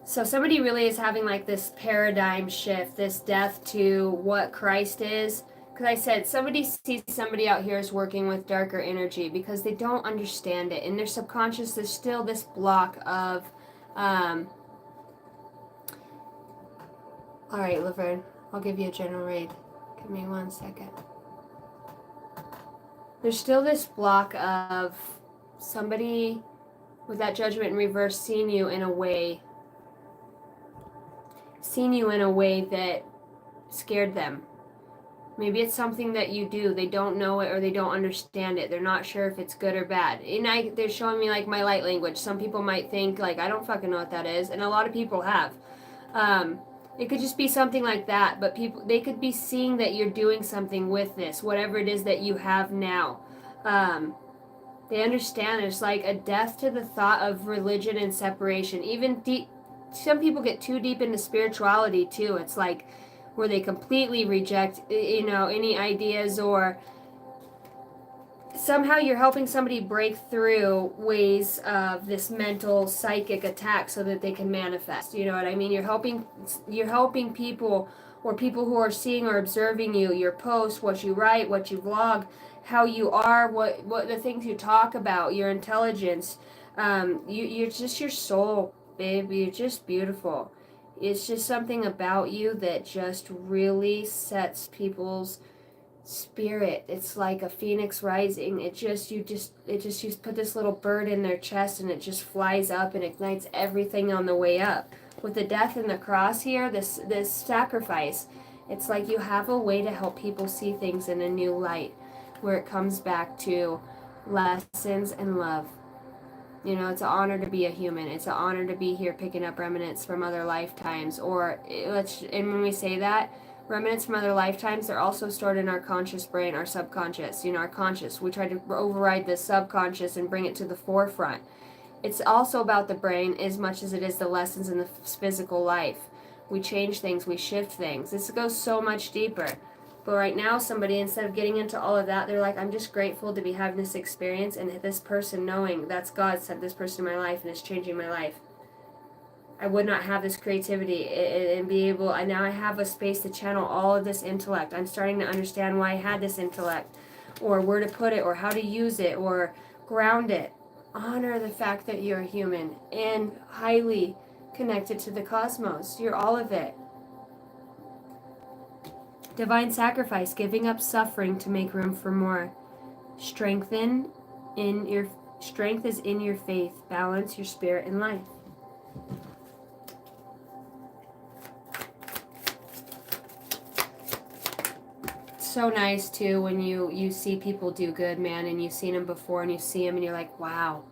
So somebody really is having like this paradigm shift, this death to what Christ is. Because I said, somebody sees somebody out here is working with darker energy because they don't understand it. In their subconscious, there's still this block of... all right, Laverne, I'll give you a general read. Give me 1 second. There's still this block of somebody with that judgment in reverse seeing you in a way that scared them. Maybe it's something that you do. They don't know it or they don't understand it. They're not sure if it's good or bad. And they're showing me like my light language. Some people might think like, I don't fucking know what that is. And a lot of people have. It could just be something like that. But they could be seeing that you're doing something with this, whatever it is that you have now. They understand it's like a death to the thought of religion and separation. Even some people get too deep into spirituality too. It's like where they completely reject, you know, any ideas, or somehow you're helping somebody break through ways of this mental psychic attack so that they can manifest. You know what I mean? You're helping people, or people who are seeing or observing you, your posts, what you write, what you vlog, how you are, what the things you talk about, your intelligence. You're just your soul, babe. You're just beautiful. It's just something about you that just really sets people's spirit. It's like a phoenix rising. You put this little bird in their chest and it just flies up and ignites everything on the way up. With the death and the cross here, this sacrifice, it's like you have a way to help people see things in a new light, where it comes back to lessons and love. You know, it's an honor to be a human. It's an honor to be here picking up remnants from other lifetimes. And when we say that, remnants from other lifetimes, they're also stored in our conscious brain, our subconscious, our conscious. We try to override the subconscious and bring it to the forefront. It's also about the brain as much as it is the lessons in the physical life. We change things, we shift things. This goes so much deeper. But right now, somebody, instead of getting into all of that, they're like, I'm just grateful to be having this experience and this person knowing that's God sent this person in my life and it's changing my life. I would not have this creativity and be able, and now I have a space to channel all of this intellect. I'm starting to understand why I had this intellect, or where to put it, or how to use it, or ground it. Honor the fact that you're human and highly connected to the cosmos. You're all of it. Divine sacrifice, giving up suffering to make room for more. Strength is in your faith. Balance your spirit and life. It's so nice too when you see people do good, man, and you've seen them before and you see them and you're like, wow,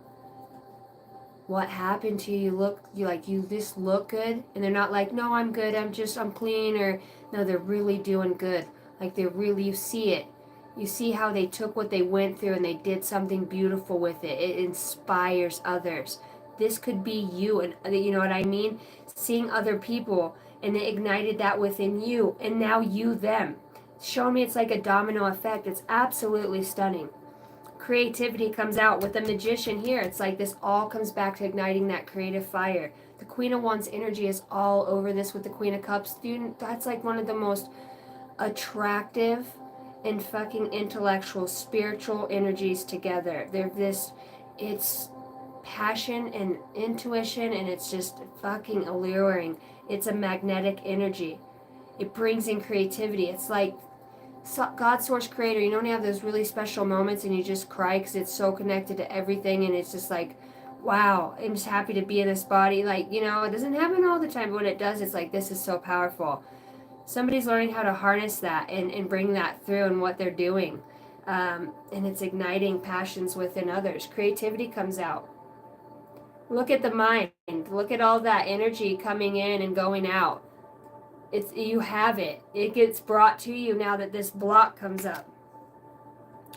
what happened to you? You just look good, and they're not like, no, I'm good, I'm clean, or no, they're really doing good. Like you see it. You see how they took what they went through and they did something beautiful with it. It inspires others. This could be you, and you know what I mean? Seeing other people, and it ignited that within you, and now you them. Show me it's like a domino effect. It's absolutely stunning. Creativity comes out with the magician here. It's like this all comes back to igniting that creative fire. The Queen of Wands energy is all over this with the Queen of Cups. Dude, that's like one of the most attractive and fucking intellectual, spiritual energies together. It's passion and intuition, and it's just fucking alluring. It's a magnetic energy. It brings in creativity. It's like God, source, creator. You know when you have those really special moments and you just cry because it's so connected to everything, and it's just like, wow, I'm just happy to be in this body. Like, it doesn't happen all the time, but when it does, it's like, this is so powerful. Somebody's learning how to harness that and bring that through in what they're doing. And it's igniting passions within others. Creativity comes out. Look at the mind. Look at all that energy coming in and going out. You have it. It gets brought to you now that this block comes up.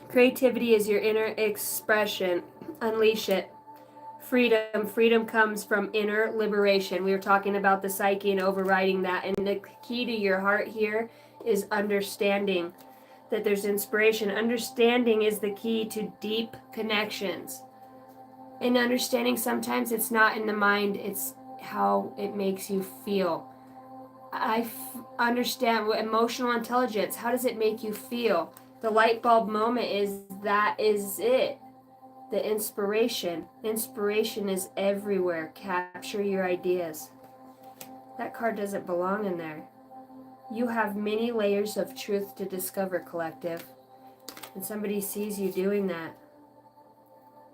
Creativity is your inner expression. Unleash it. Freedom comes from inner liberation. We were talking about the psyche and overriding that, and the key to your heart here is understanding that there's inspiration. Understanding is the key to deep connections. And understanding, sometimes it's not in the mind, it's how it makes you feel. Understand what emotional intelligence, how does it make you feel? The light bulb moment is it. The inspiration is everywhere. Capture your ideas. That card doesn't belong in there. You have many layers of truth to discover, collective, and somebody sees you doing that.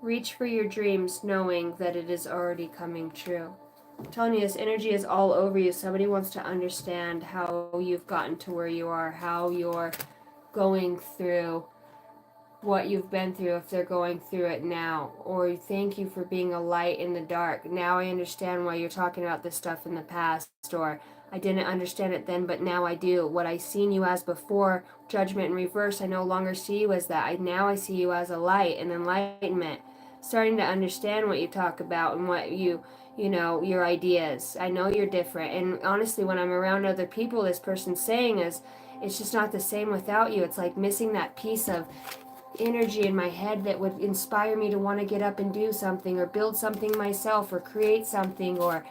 Reach for your dreams knowing that it is already coming true. I'm telling you, this energy is all over you. Somebody wants to understand how you've gotten to where you are, how you're going through what you've been through, if they're going through it now. Or thank you for being a light in the dark. Now I understand why you're talking about this stuff in the past. Or I didn't understand it then, but now I do. What I seen you as before, judgment in reverse, I no longer see you as that. Now I see you as a light and enlightenment. Starting to understand what you talk about and what your ideas. I know you're different. And honestly, when I'm around other people, this person's saying is, it's just not the same without you. It's like missing that piece of energy in my head that would inspire me to want to get up and do something, or build something myself, or create something, or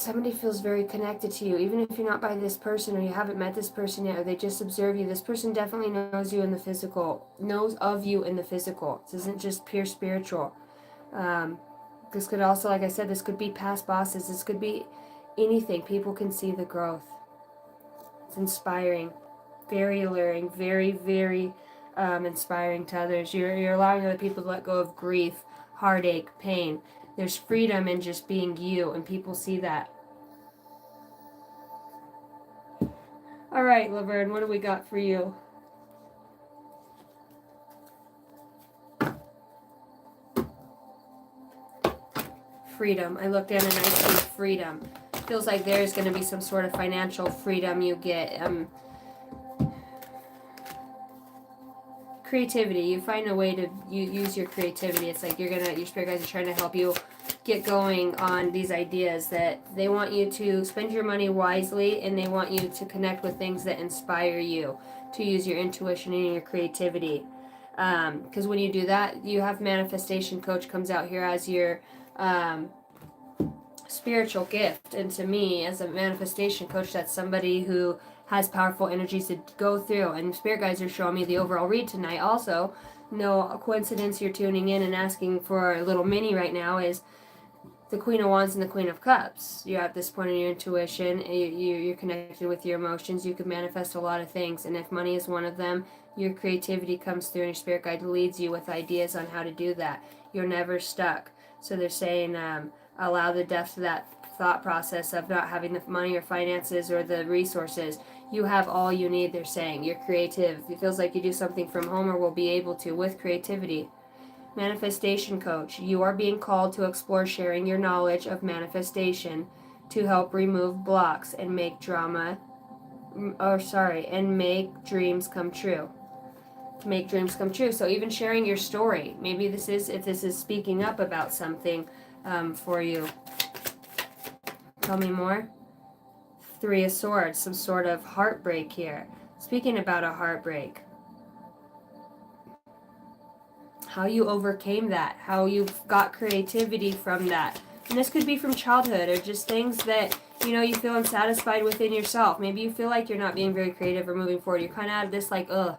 somebody feels very connected to you, even if you're not by this person or you haven't met this person yet, or they just observe you. This person definitely knows you in the physical, knows of you in the physical. This isn't just pure spiritual. This could also, like I said, this could be past bosses. This could be anything. People can see the growth. It's inspiring, very alluring, very, very inspiring to others. You're allowing other people to let go of grief, heartache, pain. There's freedom in just being you, and people see that. All right, Laverne, what do we got for you? Freedom. I looked in and I see freedom. Feels like there's going to be some sort of financial freedom you get. Creativity. You find a way to use your creativity. It's like your spirit guides are trying to help you get going on these ideas, that they want you to spend your money wisely, and they want you to connect with things that inspire you, to use your intuition and your creativity. Because when you do that, you have manifestation coach comes out here as your spiritual gift. And to me, as a manifestation coach, that's somebody who has powerful energies to go through. And spirit guides are showing me the overall read tonight. Also, no coincidence you're tuning in and asking for a little mini right now is the Queen of Wands and the Queen of Cups. You're at this point in your intuition. You're connected with your emotions. You can manifest a lot of things. And if money is one of them, your creativity comes through and your spirit guide leads you with ideas on how to do that. You're never stuck. So they're saying allow the depth to that thought process of not having the money or finances or the resources. You have all you need, they're saying. You're creative. It feels like you do something from home or will be able to with creativity. Manifestation coach. You are being called to explore sharing your knowledge of manifestation to help remove blocks and make make dreams come true. To make dreams come true. So even sharing your story. Maybe if this is speaking up about something for you. Tell me more. Three of Swords, some sort of heartbreak here. Speaking about a heartbreak. How you overcame that. How you got creativity from that. And this could be from childhood or just things that, you feel unsatisfied within yourself. Maybe you feel like you're not being very creative or moving forward. You're kind of out of this like, ugh.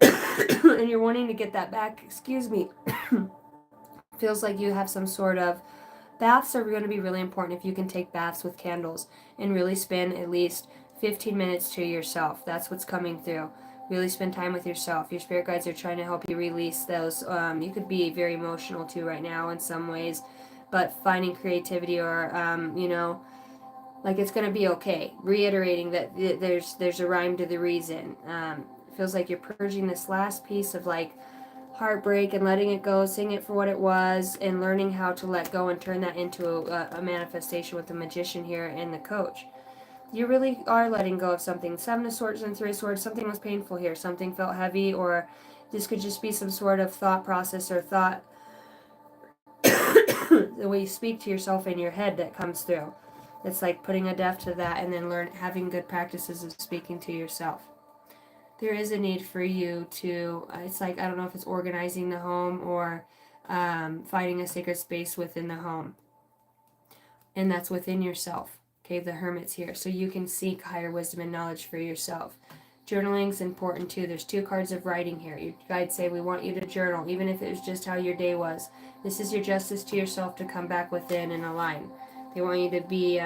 And you're wanting to get that back. Excuse me. Feels like you have some sort of... Baths are going to be really important if you can take baths with candles and really spend at least 15 minutes to yourself. That's what's coming through. Really spend time with yourself. Your spirit guides are trying to help you release those. You could be very emotional too right now in some ways, but finding creativity or, like it's going to be okay. Reiterating that there's a rhyme to the reason. It feels like you're purging this last piece of like heartbreak and letting it go, seeing it for what it was, and learning how to let go and turn that into a manifestation with the magician here and the coach. You really are letting go of something. Seven of Swords and Three of Swords, something was painful here. Something felt heavy, or this could just be some sort of thought process or thought, the way you speak to yourself in your head that comes through. It's like putting a depth to that and then having good practices of speaking to yourself. There is a need for you to, it's like, I don't know if it's organizing the home or finding a sacred space within the home. And that's within yourself. Okay, the Hermit's here. So you can seek higher wisdom and knowledge for yourself. Journaling is important too. There's two cards of writing here. Your guides say we want you to journal, even if it was just how your day was. This is your justice to yourself to come back within and align. They want you to be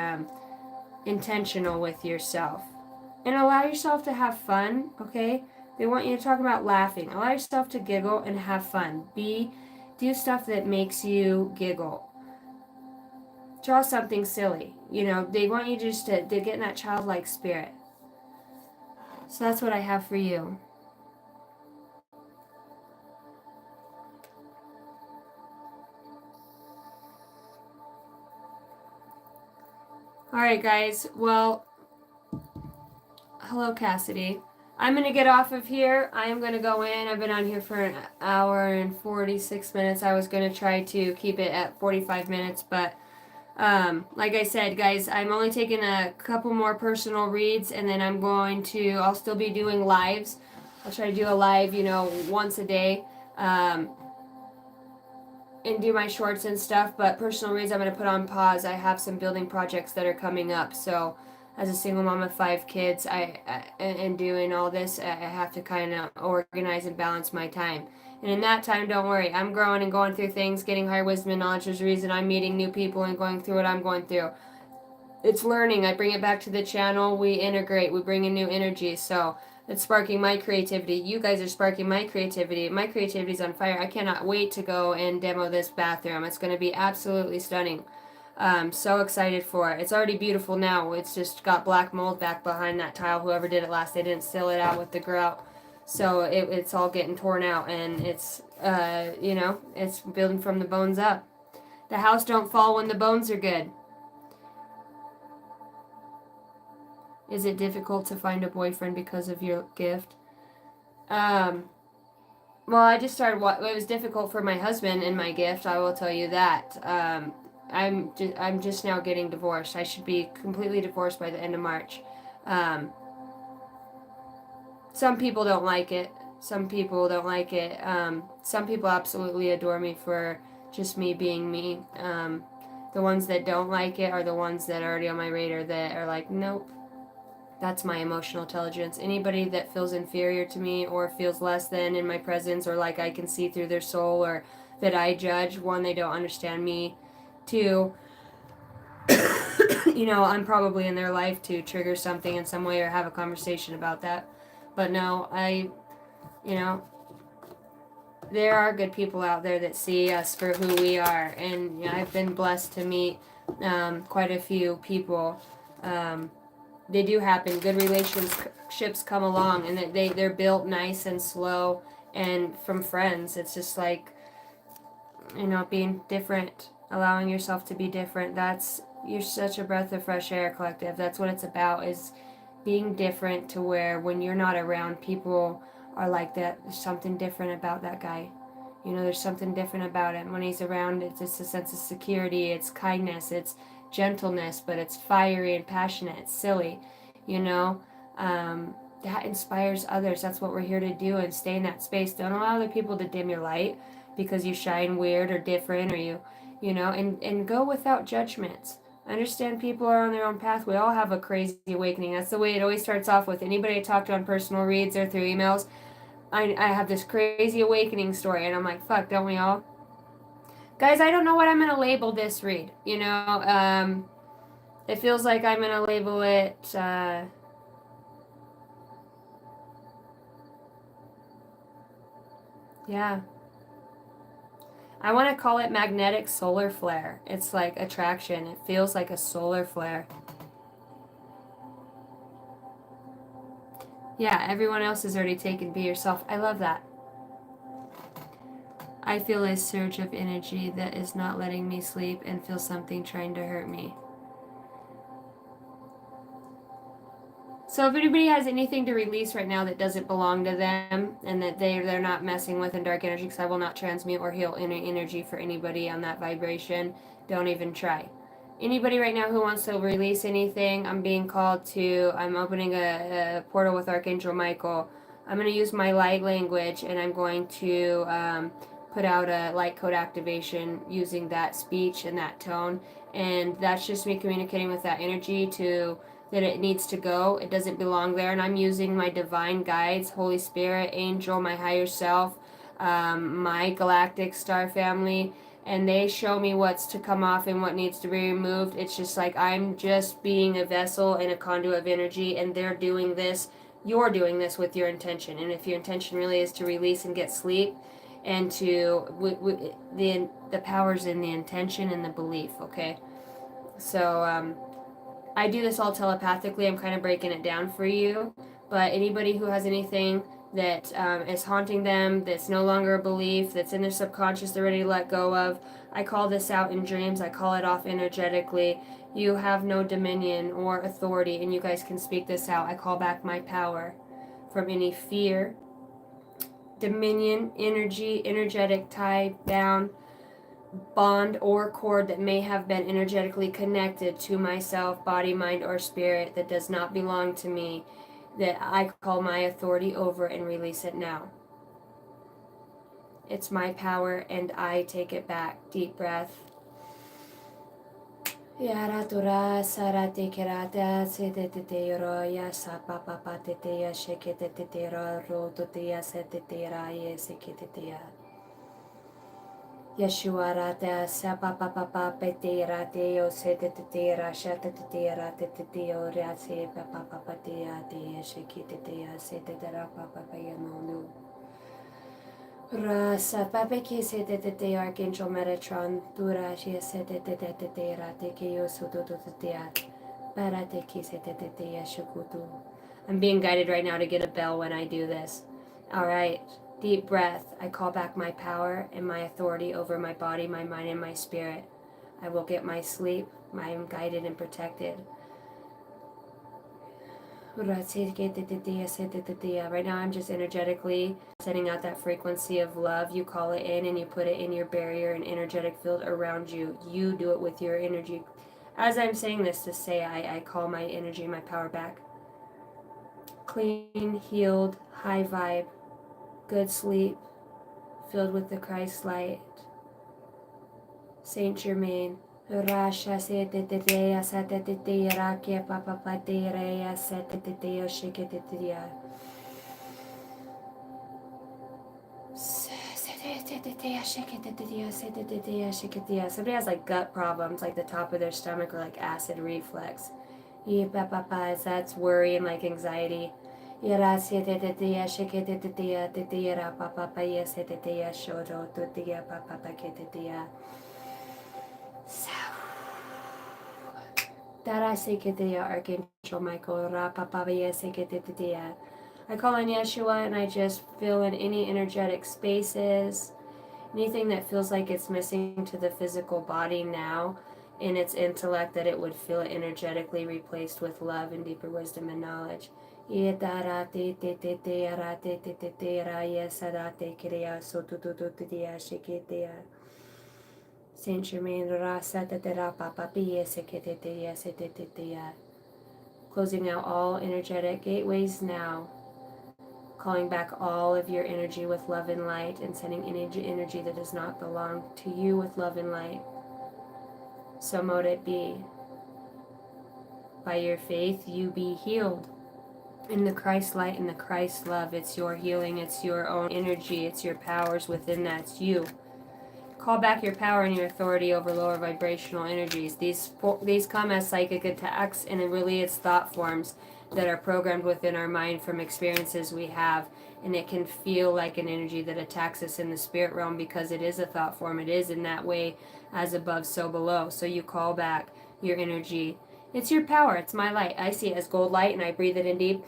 intentional with yourself. And allow yourself to have fun, okay? They want you to talk about laughing. Allow yourself to giggle and have fun. Do stuff that makes you giggle. Draw something silly. They want you just to get in that childlike spirit. So that's what I have for you. Alright, guys. Well, hello, Cassidy. I'm going to get off of here. I am going to go in. I've been on here for an hour and 46 minutes. I was going to try to keep it at 45 minutes, but like I said, guys, I'm only taking a couple more personal reads, and then I'll still be doing lives. I'll try to do a live, once a day. and do my shorts and stuff, but personal reads I'm going to put on pause. I have some building projects that are coming up, so as a single mom of 5 kids, and doing all this, I have to kind of organize and balance my time. And in that time, don't worry, I'm growing and going through things, getting higher wisdom and knowledge. There's a reason I'm meeting new people and going through what I'm going through. It's learning. I bring it back to the channel. We integrate. We bring in new energy. So it's sparking my creativity. You guys are sparking my creativity. My creativity is on fire. I cannot wait to go and demo this bathroom. It's going to be absolutely stunning. I'm so excited for it. It's already beautiful now. It's just got black mold back behind that tile. Whoever did it last, they didn't seal it out with the grout. So it's all getting torn out, and it's, it's building from the bones up. The house don't fall when the bones are good. Is it difficult to find a boyfriend because of your gift? Um, well, I just started. It was difficult for my husband and my gift. I will tell you that. I'm just now getting divorced. I should be completely divorced by the end of March. Um, some people don't like it. Some people don't like it. Some people absolutely adore me for just me being me. The ones that don't like it are the ones that are already on my radar that are like, nope. That's my emotional intelligence. Anybody that feels inferior to me or feels less than in my presence, or like I can see through their soul, or that I judge, one, they don't understand me. Two, I'm probably in their life to trigger something in some way or have a conversation about that. But no, you know, there are good people out there that see us for who we are. And I've been blessed to meet quite a few people. They do happen. Good relationships come along, and they're built nice and slow, and from friends. It's just like, being different, allowing yourself to be different. You're such a breath of fresh air, collective. That's what it's about, is being different, to where when you're not around, people are like that. There's something different about that guy. There's something different about him. When he's around, it's just a sense of security, it's kindness, it's gentleness, but it's fiery and passionate, it's silly, that inspires others. That's what we're here to do, and stay in that space. Don't allow other people to dim your light because you shine weird or different, or and go without judgments. Understand people are on their own path. We all have a crazy awakening. That's the way it always starts off with anybody I talk to on personal reads or through emails. I have this crazy awakening story, and I'm like, fuck, don't we all? Guys, I don't know what I'm going to label this read. It feels like I'm going to label it, yeah. I want to call it magnetic solar flare. It's like attraction. It feels like a solar flare. Yeah, everyone else is already taken. Be yourself. I love that. I feel a surge of energy that is not letting me sleep, and feel something trying to hurt me. So if anybody has anything to release right now that doesn't belong to them, and that they're not messing with in dark energy, because I will not transmute or heal any energy for anybody on that vibration, don't even try. Anybody right now who wants to release anything, I'm opening a portal with Archangel Michael. I'm going to use my light language, and I'm going to put out a light code activation using that speech and that tone. And that's just me communicating with that energy that it needs to go. It doesn't belong there. And I'm using my divine guides, Holy Spirit, Angel, my higher self, my galactic star family, and they show me what's to come off and what needs to be removed. It's just like I'm just being a vessel and a conduit of energy, and they're doing this. You're doing this with your intention. And if your intention really is to release and get sleep, and the power's in the intention and the belief, okay? So, I do this all telepathically. I'm kind of breaking it down for you. But anybody who has anything that is haunting them, that's no longer a belief, that's in their subconscious, they're ready to let go of, I call this out in dreams. I call it off energetically. You have no dominion or authority, and you guys can speak this out. I call back my power from any fear, dominion, energy, energetic tie down, bond or cord that may have been energetically connected to myself, body, mind, or spirit that does not belong to me, that I call my authority over and release it now. It's my power, and I take it back. Deep breath. Yaratura sarate kerata setete yoro ya sapapa tete ya shekete tete ro tote ya setete ra ye sekete ya. Yeshua rata sapapa pete rate yo setete ra shatete ra tete yo ra se papa te ya te shekete ya setete ra papa ya no. Rasa papeki setete Archangel Metatron dura she setete rate ke yo sudotea parateki setete yashukutu. I'm being guided right now to get a bell when I do this. All right, deep breath. I call back my power and my authority over my body, my mind, and my spirit. I will get my sleep. I am guided and protected. Right now, I'm just energetically sending out that frequency of love. You call it in and you put it in your barrier and energetic field around you. You do it with your energy. As I'm saying this, to say I call my energy, my power back. Clean, healed, high vibe, good sleep, filled with the Christ light. Saint Germain. Rasha seteteya sateteya rakia papa pateya seteteya shiketeya. Somebody has like gut problems, like the top of their stomach, or like acid reflux. That's worry and like anxiety. Archangel Michael, I call on Yeshua and I just fill in any energetic spaces, anything that feels like it's missing to the physical body now in its intellect, that it would feel energetically replaced with love and deeper wisdom and knowledge. Saint Germain, closing out all energetic gateways now, calling back all of your energy with love and light, and sending energy that does not belong to you with love and light. So mote it be. By your faith, you be healed. In the Christ light and the Christ love, it's your healing, it's your own energy, it's your powers within that, it's you. Call back your power and your authority over lower vibrational energies. These come as psychic attacks, and really it's thought forms that are programmed within our mind from experiences we have, and it can feel like an energy that attacks us in the spirit realm because it is a thought form. It is in that way, as above, so below. So you call back your energy. It's your power. It's my light. I see it as gold light, and I breathe it in deep.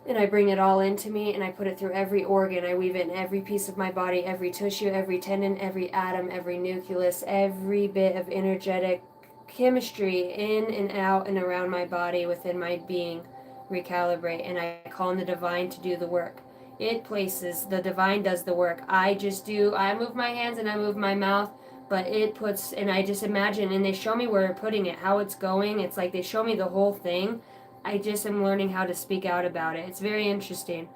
And I bring it all into me, and I put it through every organ. I weave it in every piece of my body, every tissue, every tendon, every atom, every nucleus, every bit of energetic chemistry in and out and around my body, within my being. Recalibrate, and I call on the divine to do the work. It places, the divine does the work. I move my hands and I move my mouth, but it puts, and I just imagine, and they show me where they're putting it, how it's going. It's like they show me the whole thing. I just am learning how to speak out about it. It's very interesting.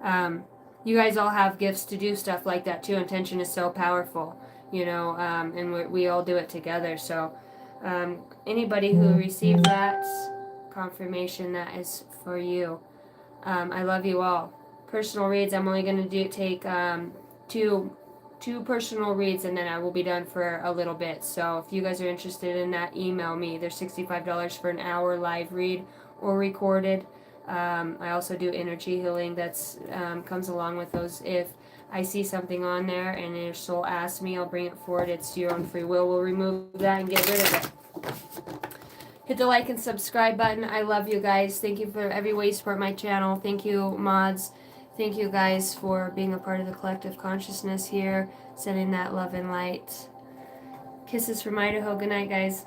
You guys all have gifts to do stuff like that too. Intention is so powerful, and we all do it together. So anybody who received that confirmation, that is for you. I love you all. Personal reads, I'm only going to take two personal reads, and then I will be done for a little bit. So if you guys are interested in that, email me. There's $65 for an hour live read or recorded. I also do energy healing that's comes along with those. If I see something on there and your soul asks me, I'll bring it forward. It's your own free will. We'll remove that and get rid of it. Hit the like and subscribe button. I love you guys. Thank you for every way you support my channel. Thank you, mods. Thank you guys for being a part of the collective consciousness here, sending that love and light. Kisses from Idaho. Good night, guys.